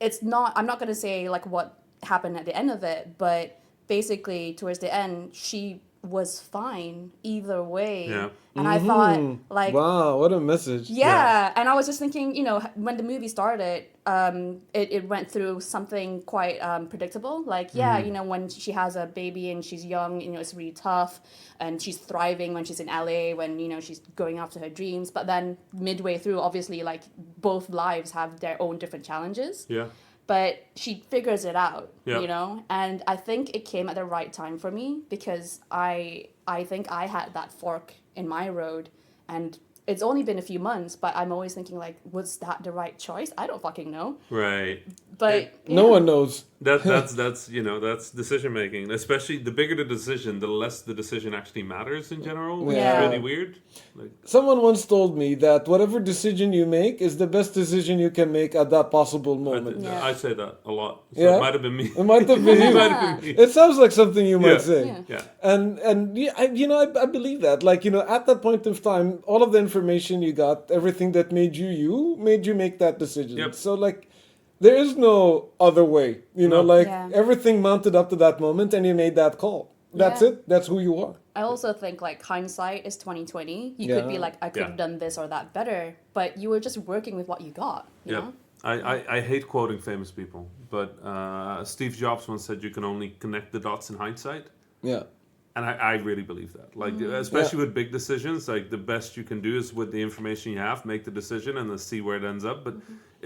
C: it's not. I'm not gonna say like what happened at the end of it, but basically towards the end she was fine either way.
A: Yeah.
C: And I thought like,
B: Wow, what a message.
C: yeah, and I was just thinking, when the movie started, it went through something quite predictable. Like, when she has a baby and she's young, it's really tough, and she's thriving when she's in LA, when she's going after her dreams. But then midway through, obviously, like both lives have their own different challenges.
A: Yeah.
C: But she figures it out,
A: Yeah.
C: and I think it came at the right time for me, because I think I had that fork in my road, and it's only been a few months, but I'm always thinking like, was that the right choice? I don't fucking know.
A: Right.
C: But
B: No one knows.
A: That's decision making. Especially the bigger the decision, the less the decision actually matters in general. Which
C: Yeah.
A: is really weird. Like,
B: Someone once told me that whatever decision you make is the best decision you can make at that possible moment.
C: Yeah.
A: I say that a lot. So
B: Yeah?
A: it might have been me.
B: It might have been
A: It
B: you.
A: might have been me.
B: It sounds like something you might
A: Yeah.
B: say.
C: Yeah.
A: Yeah.
B: And yeah, I believe that. Like, at that point of time, all of the information you got, everything that made you make that decision.
A: Yep.
B: So, like, there is no other way.
A: No.
C: Yeah.
B: Everything mounted up to that moment and you made that call. That's
C: Yeah.
B: it. That's who you are.
C: I also think like hindsight is 20/20. You could be
B: Yeah.
C: like, I could have done this or that better, but you were just working with what you got. You
A: Yeah.
C: know?
A: I hate quoting famous people, but Steve Jobs once said you can only connect the dots in hindsight.
B: Yeah.
A: And I really believe that. Like, especially with big decisions, like the best you can do is with the information you have, make the decision and then see where it ends up. But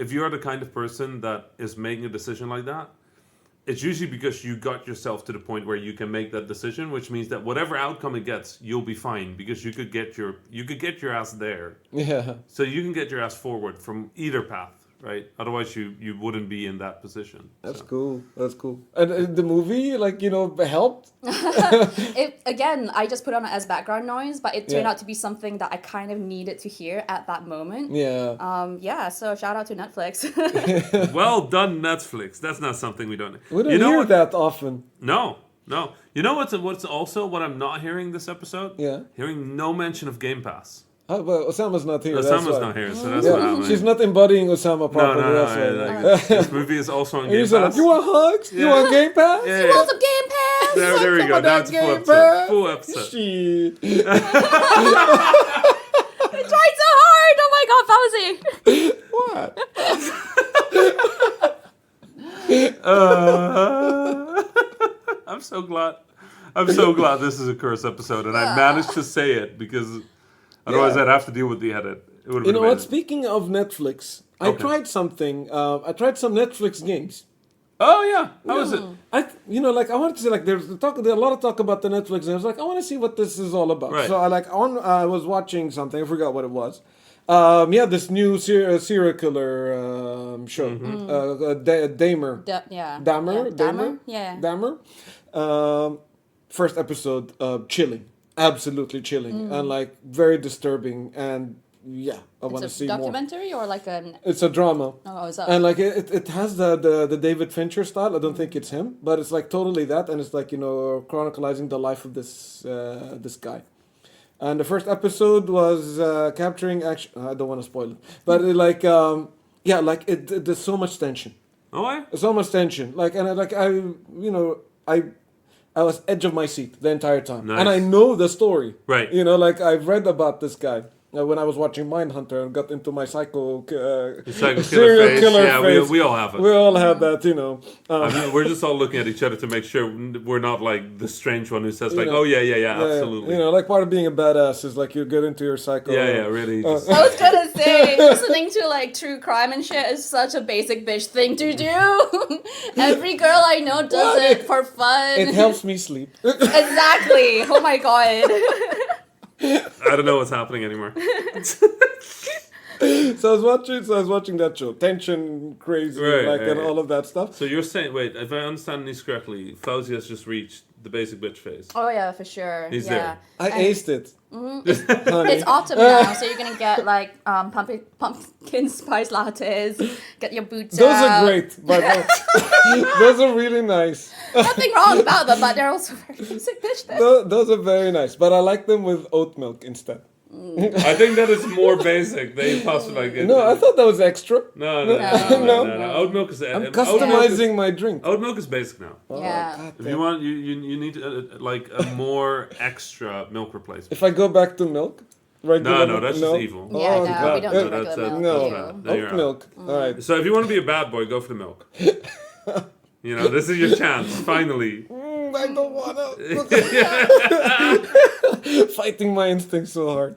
A: if you're the kind of person that is making a decision like that, it's usually because you got yourself to the point where you can make that decision, which means that whatever outcome it gets, you'll be fine because you could get your ass there.
B: Yeah.
A: So you can get your ass forward from either path, right? Otherwise, you wouldn't be in that position.
B: That's
A: So.
B: cool. That's cool. And the movie, like, helped.
C: Again, I just put on it as background noise, but it turned
B: Yeah.
C: out to be something that I kind of needed to hear at that moment.
B: Yeah.
C: So shout out to Netflix.
A: Well done, Netflix. That's not something we don't.
B: We don't
A: you know
B: hear
A: what?
B: that often.
A: No. You know what's also what I'm not hearing this episode?
B: Yeah.
A: Hearing no mention of Game Pass.
B: Oh, but Osama's not here. that's
A: Osama's
B: why.
A: not here, so that's what
B: Yeah,
A: happening.
B: she's not embodying Osama properly.
A: No.
B: That's why.
A: Like, this movie is also on
B: And
A: Game
B: he's like,
A: Pass.
B: you want hugs? You
A: Yeah.
B: want Game Pass?
A: Yeah,
C: Want some Game Pass?
A: There we
B: Come
A: go.
B: on, that
A: That's a full
B: Game
A: episode.
B: Pass.
A: Full episode.
B: Shit.
C: I tried so hard. Oh my god, Fawzi.
B: What?
A: I'm so glad. This is a curse episode, and I managed to say it because otherwise
B: Yeah.
A: I'd have to deal with the edit. It would have
B: You
A: been
B: know what?
A: amazing.
B: Speaking of Netflix, I
A: Okay.
B: tried something. I tried some Netflix games.
A: Oh yeah, how was it?
B: I wanted to say, like, there's a lot of talk about the Netflix, and I was like, I want to see what this is all about.
A: Right.
B: So I was watching something. I forgot what it was. This new serial killer show. Damer.
C: Yeah.
B: Dahmer?
C: Yeah. Dahmer? Yeah.
B: Dahmer. First episode, chilling. absolutely chilling and like very disturbing. And yeah, I want to
C: It's
B: see
C: a
B: more.
C: documentary or like an.
B: It's a drama.
C: Oh, is that?
B: And like it has the David Fincher style. I don't think it's him, but it's like totally that, and it's like chronicalizing the life of this guy. And the first episode was capturing action. I don't want to spoil it, but there's so much tension.
A: Oh, yeah?
B: So much tension. Like and I was edge of my seat the entire time,
A: Nice.
B: and I know the story.
A: Right.
B: Like I've read about this guy. When I was watching Mindhunter and got into my
A: Psycho
B: serial
A: killer
B: killer
A: phase. Yeah,
B: phase.
A: we all have it.
B: We all had that,
A: I mean, we're just all looking at each other to make sure we're not like the strange one who says like,
B: know,
A: "Oh yeah, absolutely."
B: like part of being a badass is like you get into your psycho.
A: Really. Just,
C: I was gonna say, listening to like true crime and shit is such a basic bitch thing to do. Every girl I know does
B: Well,
C: it for fun.
B: It helps me sleep.
C: Exactly. Oh my god.
A: I don't know what's happening anymore.
B: So I was watching that show, tension, crazy, and all of that stuff.
A: So you're saying, wait, if I understand this correctly, Fawzi has just reached the basic bitch phase.
C: Oh yeah, for sure.
A: He's
C: yeah.
A: there.
B: I aced it.
C: It's autumn now, so you're gonna get like pumpkin spice lattes. Get your boots
B: Those
C: out.
B: are great, but those are really nice.
C: Nothing wrong about them, but they're also very basic bitch things.
B: Those are very nice, but I like them with oat milk instead.
A: I think that is more basic. They possibly like it.
B: No, I thought that was extra.
A: No.
B: No.
A: Oat milk is.
B: I'm customizing my drink.
A: Oat milk is basic now.
C: Yeah.
B: God
A: If
B: damn.
A: you want, you need like a more extra milk replacement.
B: If I go back to milk, regular
A: No, that's just evil.
C: Yeah,
B: Oh,
C: no,
B: God.
C: we don't do
A: That's-
C: regular
A: that's-
C: milk.
B: No,
C: Ew.
A: There you're
B: oat
A: out.
B: milk. All right.
A: So if you want to be a bad boy, go for the milk. This is your chance, finally.
B: I don't wanna. Fighting my instincts so hard.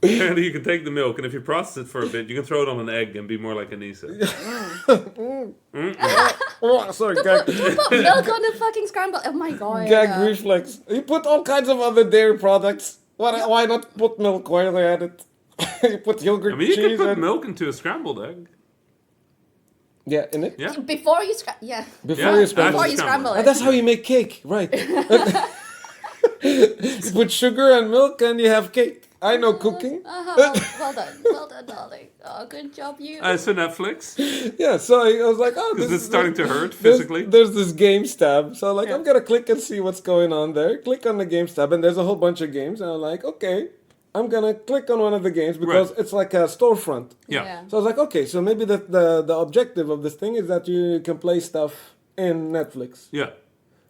A: Apparently you can take the milk, and if you process it for a bit, you can throw it on an egg and be more like Anisa.
B: Oh, sorry, gag,
C: Put milk on the fucking scramble. Oh my god.
B: gag reflex. You put all kinds of other dairy products. Why not put milk while they're at it? You put yogurt,
A: I mean, you
B: cheese,
A: can put
B: and...
A: milk into a scrambled egg.
B: Yeah, in it.
A: Yeah.
C: Before you
B: Before
A: Yeah,
B: you scramble.
C: Before
A: Actually
C: you
A: scramble.
C: scramble
B: And
C: it.
B: that's how you make cake, right? You put sugar and milk and you have cake. I know cooking.
C: Well done, darling. Oh, good job, you.
A: So Netflix,
B: Yeah, so I was like, oh,
A: is this starting to hurt
B: there's-
A: physically?
B: There's this games tab. So I'm like, I'm gonna click and see what's going on there. Click on the games tab, and there's a whole bunch of games. And I'm like, okay, I'm gonna click on one of the games because
A: Right.
B: it's like a storefront.
A: Yeah.
B: So I was like, okay, so maybe the objective of this thing is that you can play stuff in Netflix.
A: Yeah.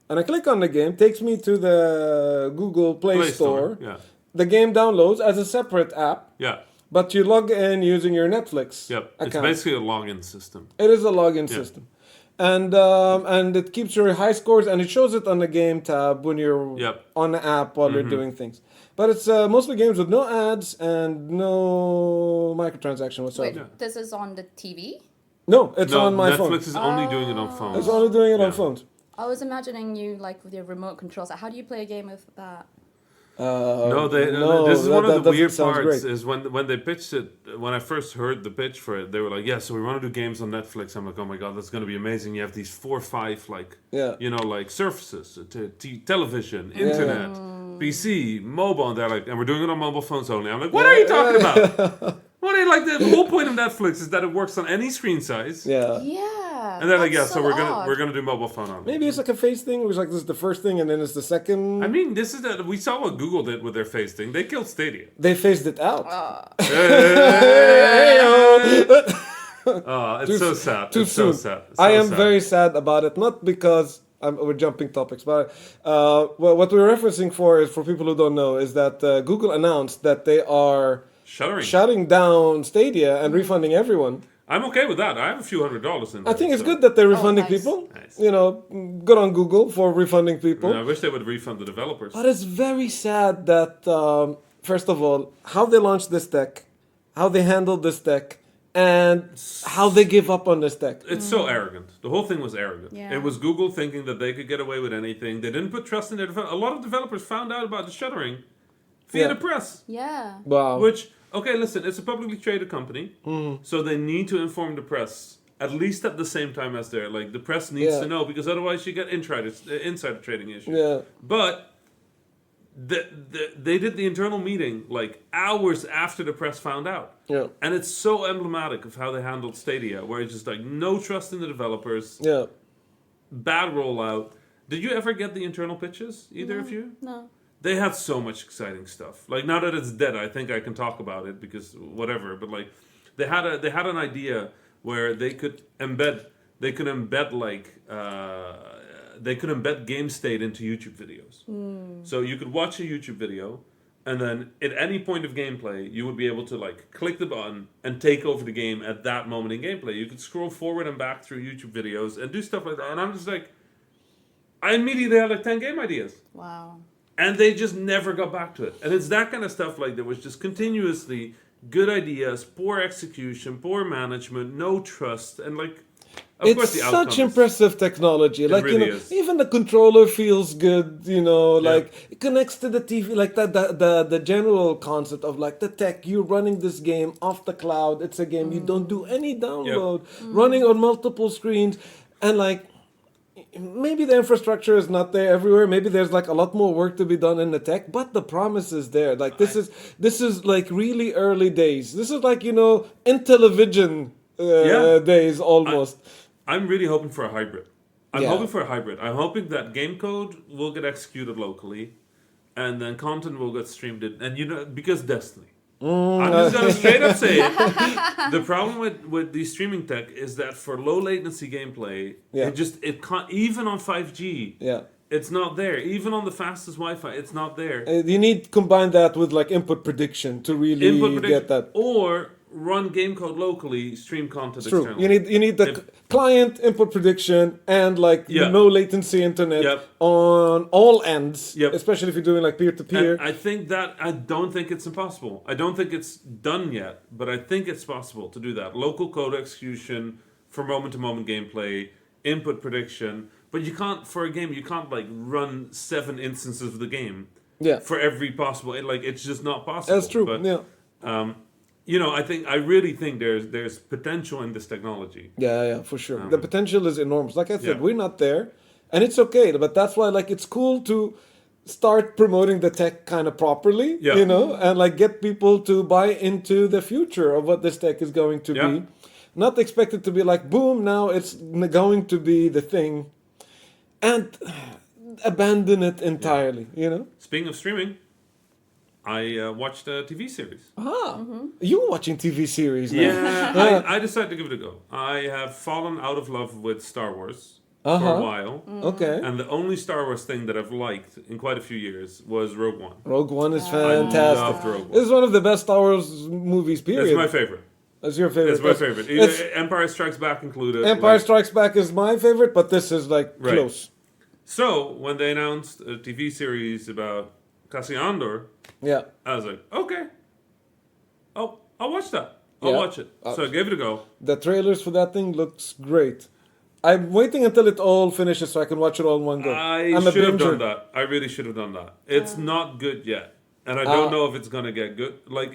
B: And I click on the game, takes me to the Google Play Store.
A: Yeah.
B: The game downloads as a separate app,
A: Yeah.
B: but you log in using your Netflix
A: Yep. It's
B: account.
A: basically a login system.
B: It is a login
A: Yeah.
B: system. And it keeps your high scores, and it shows it on the game tab when you're
A: Yep.
B: on the app while you're doing things. But it's mostly games with no ads and no microtransaction
C: Wait,
B: whatsoever.
C: this is on the TV?
B: No, it's
A: No,
B: on my
A: Netflix
B: phone.
A: is only doing it on phones.
B: It's only doing it
A: Yeah.
B: on phones.
C: I was imagining you like with your remote controls. How do you play a game with that?
A: No, this is one of the weird parts. Is when they pitched it. When I first heard the pitch for it, they were like, "Yeah, so we want to do games on Netflix." I'm like, "Oh my god, that's going to be amazing!" You have these 4 or 5 like surfaces, television, internet, PC, mobile, and they're like, and we're doing it on mobile phones only. I'm like, "What are you talking about?" What are you like? The whole point of Netflix is that it works on any screen size.
B: Yeah.
C: Yeah.
A: And they're like,
C: that's
A: "Yeah, so we're
C: odd.
A: gonna do mobile phone only."
B: Maybe it's like a face thing. It was like this is the first thing, and then it's the second.
A: I mean, this is we saw what Google did with their face thing. They killed Stadia.
B: They phased it out.
A: Oh, it's so sad.
B: Too
A: It's
B: soon.
A: so sad.
B: I
A: So
B: am
A: sad.
B: very sad about it, not because we're jumping topics, but what we're referencing for is for people who don't know is that Google announced that they are
A: Shuddering.
B: shutting down Stadia and refunding everyone.
A: I'm okay with that. I have a few $100s in there.
B: I think it's
A: so-
B: good that they're refunding
C: nice.
B: people.
A: Nice.
B: You know, good on Google for refunding people.
A: I wish they would refund the developers.
B: But it's very sad that, first of all, how they launched this tech, how they handled this tech, and how they give up on this tech.
A: It's so arrogant. The whole thing was arrogant.
C: Yeah.
A: It was Google thinking that they could get away with anything. They didn't put trust in their developers. A lot of developers found out about the shuttering via
B: Yeah.
A: the press.
C: Yeah.
B: Wow.
A: Which, okay, listen, it's a publicly traded company, so they need to inform the press at least at the same time as they're like the press needs
B: Yeah.
A: to know, because otherwise you get insider trading issues.
B: Yeah.
A: But they did the internal meeting like hours after the press found out.
B: Yeah.
A: And it's so emblematic of how they handled Stadia, where it's just like no trust in the developers,
B: Yeah.
A: bad rollout. Did you ever get the internal pitches, either of you?
C: No.
A: They had so much exciting stuff. Like, now that it's dead, I think I can talk about it because whatever. But like, they had an idea where they could embed game state into YouTube videos. So you could watch a YouTube video, and then at any point of gameplay, you would be able to like click the button and take over the game at that moment in gameplay. You could scroll forward and back through YouTube videos and do stuff like that. And I'm just like, I immediately had like 10 game ideas.
C: Wow.
A: And they just never got back to it. And it's that kind of stuff like that was just continuously good ideas, poor execution, poor management, no trust, and like, of course the
B: It's
A: outcome
B: such
A: is-
B: impressive technology. Like,
A: really
B: you know,
A: is.
B: even the controller feels good, you know,
A: Yeah.
B: like it connects to the TV, like the general concept of like the tech, you're running this game off the cloud. It's a game you don't do any download, running on multiple screens, and like maybe the infrastructure is not there everywhere. Maybe there's like a lot more work to be done in the tech, but the promise is there. Like this is like really early days. This is like, you know, in television days almost.
A: I'm really hoping for a hybrid. I'm
B: Yeah.
A: hoping for a hybrid. I'm hoping that game code will get executed locally, and then content will get streamed in. And you know, because Destiny. I'm just gonna straight up say it. The problem with the streaming tech is that for low latency gameplay,
B: Yeah.
A: it can't, even on 5G.
B: Yeah.
A: It's not there. Even on the fastest Wi-Fi, it's not there.
B: You need to combine that with like input prediction to really
A: Input prediction,
B: get that.
A: or run game code locally, stream content
B: True.
A: externally.
B: You need the client input prediction and like
A: Yeah.
B: no latency internet
A: Yep.
B: on all ends,
A: Yep.
B: especially if you're doing like peer to
A: And
B: peer.
A: I don't think it's impossible. I don't think it's done yet, but I think it's possible to do that. Local code execution for moment to moment gameplay, input prediction. But you can't, for a game, you can't like run 7 instances of the game
B: Yeah,
A: for every possible. It's just not possible.
B: that's true.
A: But,
B: yeah.
A: you know, I really think there's potential in this technology.
B: Yeah, for sure. The potential is enormous. Like I said,
A: Yeah.
B: we're not there, and it's okay. But that's why, like, it's cool to start promoting the tech kind of properly,
A: Yeah.
B: you know, and like get people to buy into the future of what this tech is going to
A: Yeah.
B: be. Not expect it to be like, boom, now it's going to be the thing, and abandon it entirely, you know.
A: Speaking of streaming, I watched a TV series.
B: You watching TV series now?
A: Yeah, I decided to give it a go. I have fallen out of love with Star Wars for a while.
B: Okay.
A: And the only Star Wars thing that I've liked in quite a few years was Rogue One.
B: Rogue One is
A: I
B: fantastic.
A: loved Rogue One.
B: This is one of the best Star Wars movies, period.
A: It's my favorite.
B: That's your favorite.
A: It's my favorite.
B: It's-
A: Empire Strikes Back included.
B: Empire
A: like-
B: Strikes Back is my favorite, but this is like
A: Right.
B: close.
A: So when they announced a TV series about Cassian Andor,
B: Yeah.
A: I was like, okay. Oh, I'll watch that. I'll
B: Yeah.
A: watch it. So I gave it a go.
B: The trailers for that thing looks great. I'm waiting until it all finishes so I can watch it all in one go.
A: I
B: I'm a
A: should have
B: binger.
A: done that. I really should have done that. It's not good yet, and I don't know if it's gonna get good. Like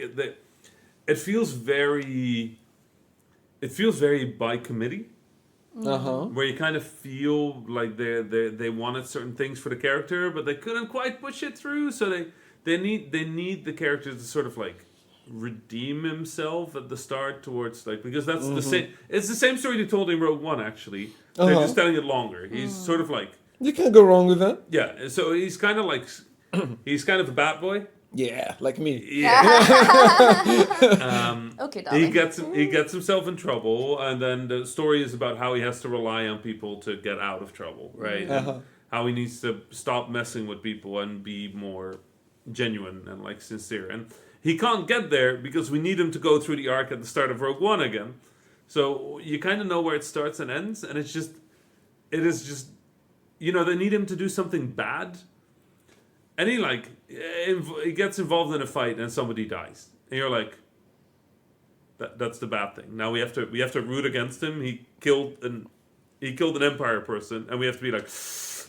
A: it feels very by committee,
B: Uh-huh.
A: where you kind of feel like they wanted certain things for the character, but they couldn't quite push it through. So they need the character to sort of like redeem himself at the start towards like, because that's the same. It's the same story they told in Rogue One actually. They're
B: Uh-huh.
A: just telling it longer. He's sort of like.
B: You can't go wrong with that.
A: Yeah, so he's kind of like, he's kind of a bad boy.
B: Yeah, like me.
A: Yeah,
C: Okay,
A: he
C: darling.
A: gets himself in trouble, and then the story is about how he has to rely on people to get out of trouble, right? And
B: Uh-huh.
A: how he needs to stop messing with people and be more genuine and like sincere. And he can't get there because we need him to go through the arc at the start of Rogue One again. So you kind of know where it starts and ends, and it is just, you know, they need him to do something bad. And he gets involved in a fight and somebody dies. And you're like, that's the bad thing. Now we have to root against him. He killed an Empire person, and we have to be like,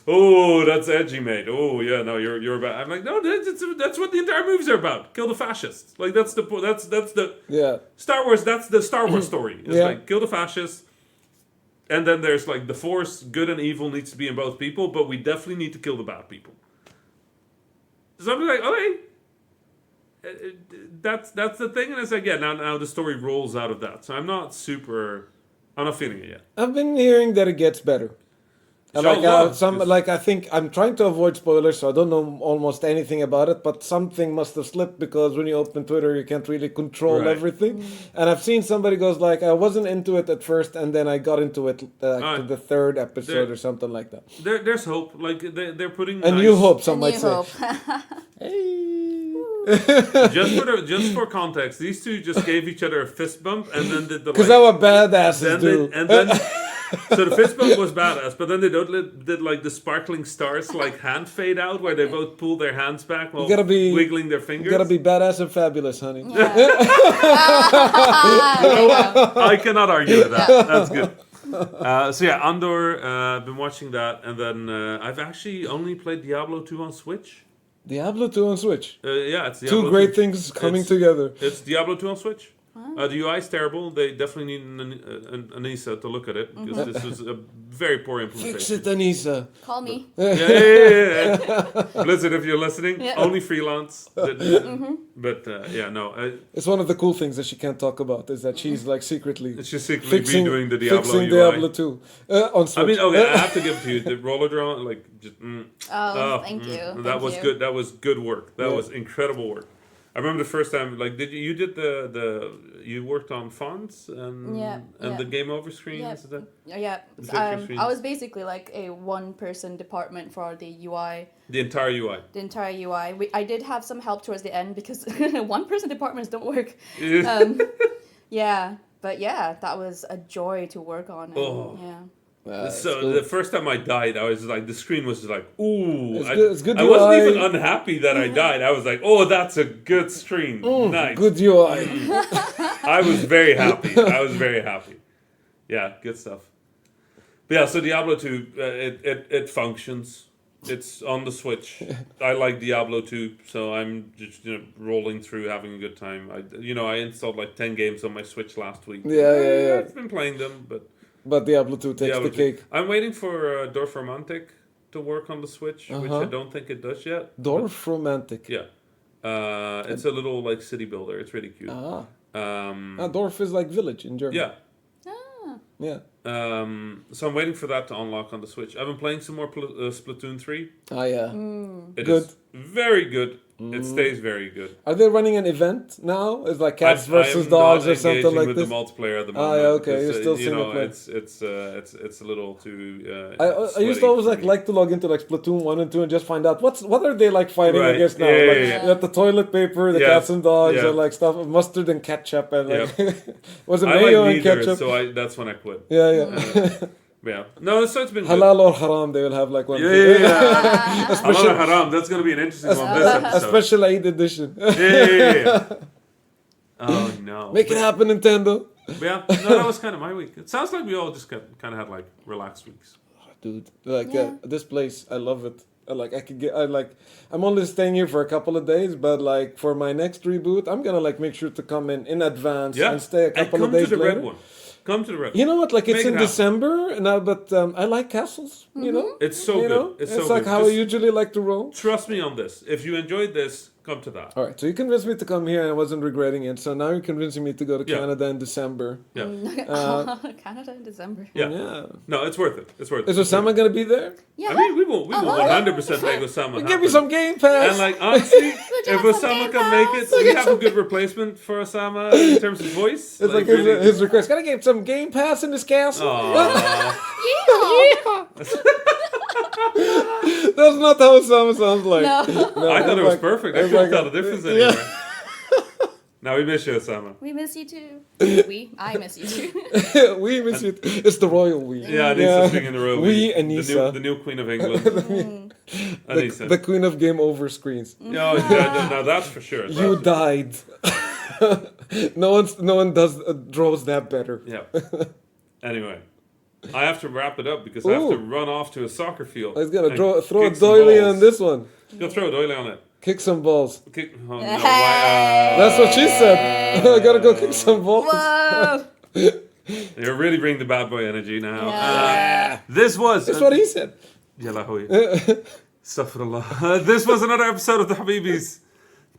A: oh, that's edgy, mate. Oh yeah, no, you're bad. I'm like, no, that's what the entire movies are about. Kill the fascists. Like that's the
B: Yeah.
A: Star Wars. That's the Star Wars story. It's
B: Yeah.
A: like kill the fascists, And then there's like the force, good and evil needs to be in both people, but we definitely need to kill the bad people. So I'm like, okay, that's the thing, and it's like, yeah, now the story rolls out of that. So I'm not feeling it yet.
B: I've been hearing that it gets better. I think I'm trying to avoid spoilers, so I don't know almost anything about it. But something must have slipped because when you open Twitter, you can't really control everything. And I've seen somebody goes like, I wasn't into it at first, and then I got into it to the third episode or something like that.
A: There's hope. Like they're putting
B: a new hope. Some might say. Hey.
A: just for context, these two just gave each other a fist bump, and then did the
B: because they were badasses, dude.
A: And then. So the fist bump was badass, but then they did like the sparkling stars like hand fade out where they both pull their hands back while wiggling their fingers.
B: You gotta be badass and fabulous, honey.
C: Yeah.
A: I cannot argue with that. That's good. So yeah, Andor, been watching that, and then I've actually only played Diablo 2 on Switch.
B: Diablo 2 on Switch.
A: Yeah, it's Diablo
B: 2 great
A: 2.
B: things coming together.
A: It's Diablo 2 on Switch. The UI is terrible. They definitely need an Anisa to look at it because this is a very poor implementation.
B: Fix it, Anisa.
C: Call me.
A: Yeah. Blizzard, if you're listening, only freelance. But
B: it's one of the cool things that she can't talk about is that she's like secretly
A: redoing the Diablo
B: fixing
A: UI.
B: Diablo 2 on Switch.
A: I mean, okay, I have to give it to you. The roller draw, like, just,
C: Thank you.
A: That was good. That was good work. That was incredible work. I remember the first time, like, you worked on fonts and the game over screens?
C: Yeah. I was basically like a one-person department for the UI.
A: The entire UI.
C: I did have some help towards the end because one-person departments don't work. But that was a joy to work on. And,
A: so cool. The first time I died, I was like, the screen was just like, ooh.
B: It's good
A: I wasn't even unhappy that I died. I was like, oh, that's a good screen. Nice.
B: Good UI.
A: I was very happy. Yeah, good stuff. But yeah, so Diablo 2, it functions. It's on the Switch. I like Diablo 2, so I'm just rolling through, having a good time. I installed like 10 games on my Switch last week.
B: Yeah.
A: I've been playing them, but
B: Diablo 2 takes the cake.
A: I'm waiting for Dorf Romantic to work on the Switch, which I don't think it does yet.
B: Dorf Romantic.
A: Yeah. It's a little like city builder. It's really cute.
B: Dorf is like village in German.
A: Yeah.
B: Yeah.
A: So I'm waiting for that to unlock on the Switch. I've been playing some more Splatoon 3. It is very good. It stays very good.
B: Are they running an event now? It's like cats versus dogs or something like
A: with
B: this?
A: the multiplayer at the moment.
B: Okay. You're still single player.
A: It's a little too.
B: I used to always like to log into like Splatoon 1 and 2 and just find out what are they like fighting against now? You got the toilet paper, the cats and dogs, and like stuff, mustard and ketchup, and like was it mayo and ketchup?
A: So that's when I quit.
B: Yeah.
A: No, so it's been
B: halal or haram. They will have like one.
A: Halal or haram. That's going to be an interesting one this episode.
B: A special Eid edition.
A: Oh no!
B: Make it happen, Nintendo. That
A: was kind of my week. It sounds like we all just kind of had like relaxed weeks.
B: Dude, this place, I love it. I'm only staying here for a couple of days, but like for my next reboot, I'm gonna like make sure to come in advance and stay a couple of days later.
A: Red one. Come to the red.
B: You know what? Like it's in December now, but I like castles. You know,
A: it's so good. It's so
B: like
A: good.
B: how I usually like to roll.
A: Trust me on this. If you enjoyed this, come to that.
B: All right. So you convinced me to come here, and I wasn't regretting it. So now you're convincing me to go to Canada in December.
A: Yeah.
C: Canada in December.
A: Yeah. No, it's worth it. It's worth it.
B: Is Osama gonna be there?
C: Yeah.
A: I mean, we will 100% make Osama happen.
B: Give me some Game Pass.
A: And like honestly, if Osama can make it, we have a good replacement for Osama in terms of voice.
B: It's like his request. Gotta get some Game Pass in this castle. That's not how Osama sounds like.
C: No.
A: I thought it was perfect. I couldn't tell the difference anywhere. Now we miss you, Osama.
C: We miss you too. I miss you too.
B: We miss you. It's the royal we.
A: Yeah, Anisa singing the royal we.
B: Anisa.
A: The new queen of England. Anisa.
B: The queen of game over screens.
A: No, that's for sure.
B: You died. No one draws that better.
A: Yeah. Anyway. I have to wrap it up because I have to run off to a soccer field.
B: I was gonna throw a doily on this one.
A: Go throw a doily on it.
B: Kick some balls.
A: No,
B: that's what she said. I gotta go kick some balls.
C: Whoa.
A: You're really bringing the bad boy energy now.
C: Yeah.
A: This was...
B: That's what he said.
A: Yalla hoy. Astaghfirullah. This was another episode of the Habibis.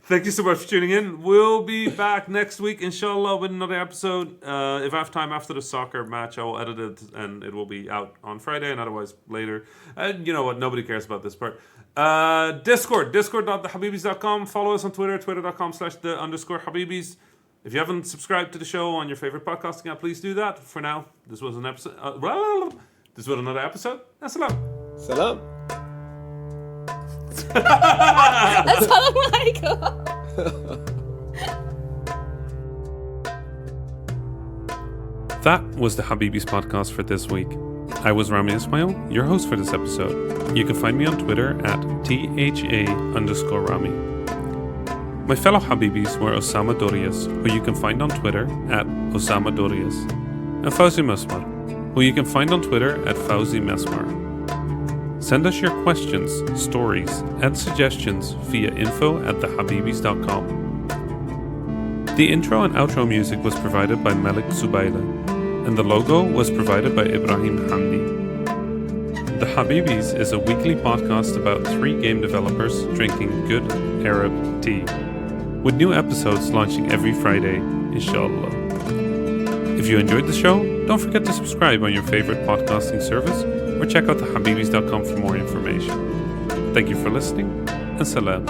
A: Thank you so much for tuning in. We'll be back next week, inshallah, with another episode. If I have time after the soccer match, I will edit it and it will be out on Friday and otherwise later. And you know what? Nobody cares about this part. Discord.thehabibis.com. Follow us on Twitter, twitter.com/the_Habibis. If you haven't subscribed to the show on your favorite podcasting app, please do that. For now, this was an episode. This was another episode. Assalam.
B: Salam.
C: Assalamualaikum.
A: That was the Habibis podcast for this week. I was Rami Ismail, your host for this episode. You can find me on Twitter at @THA_Rami. My fellow Habibis were Osama Dorias, who you can find on Twitter at Osama Dorias, and Fawzi Mesmar, who you can find on Twitter at Fawzi Mesmar. Send us your questions, stories, and suggestions via info@thehabibis.com. The intro and outro music was provided by Malik Zubaila, and the logo was provided by Ibrahim Hamdi. The Habibis is a weekly podcast about 3 game developers drinking good Arab tea, with new episodes launching every Friday, inshallah. If you enjoyed the show, don't forget to subscribe on your favorite podcasting service or check out thehabibis.com for more information. Thank you for listening, and salam.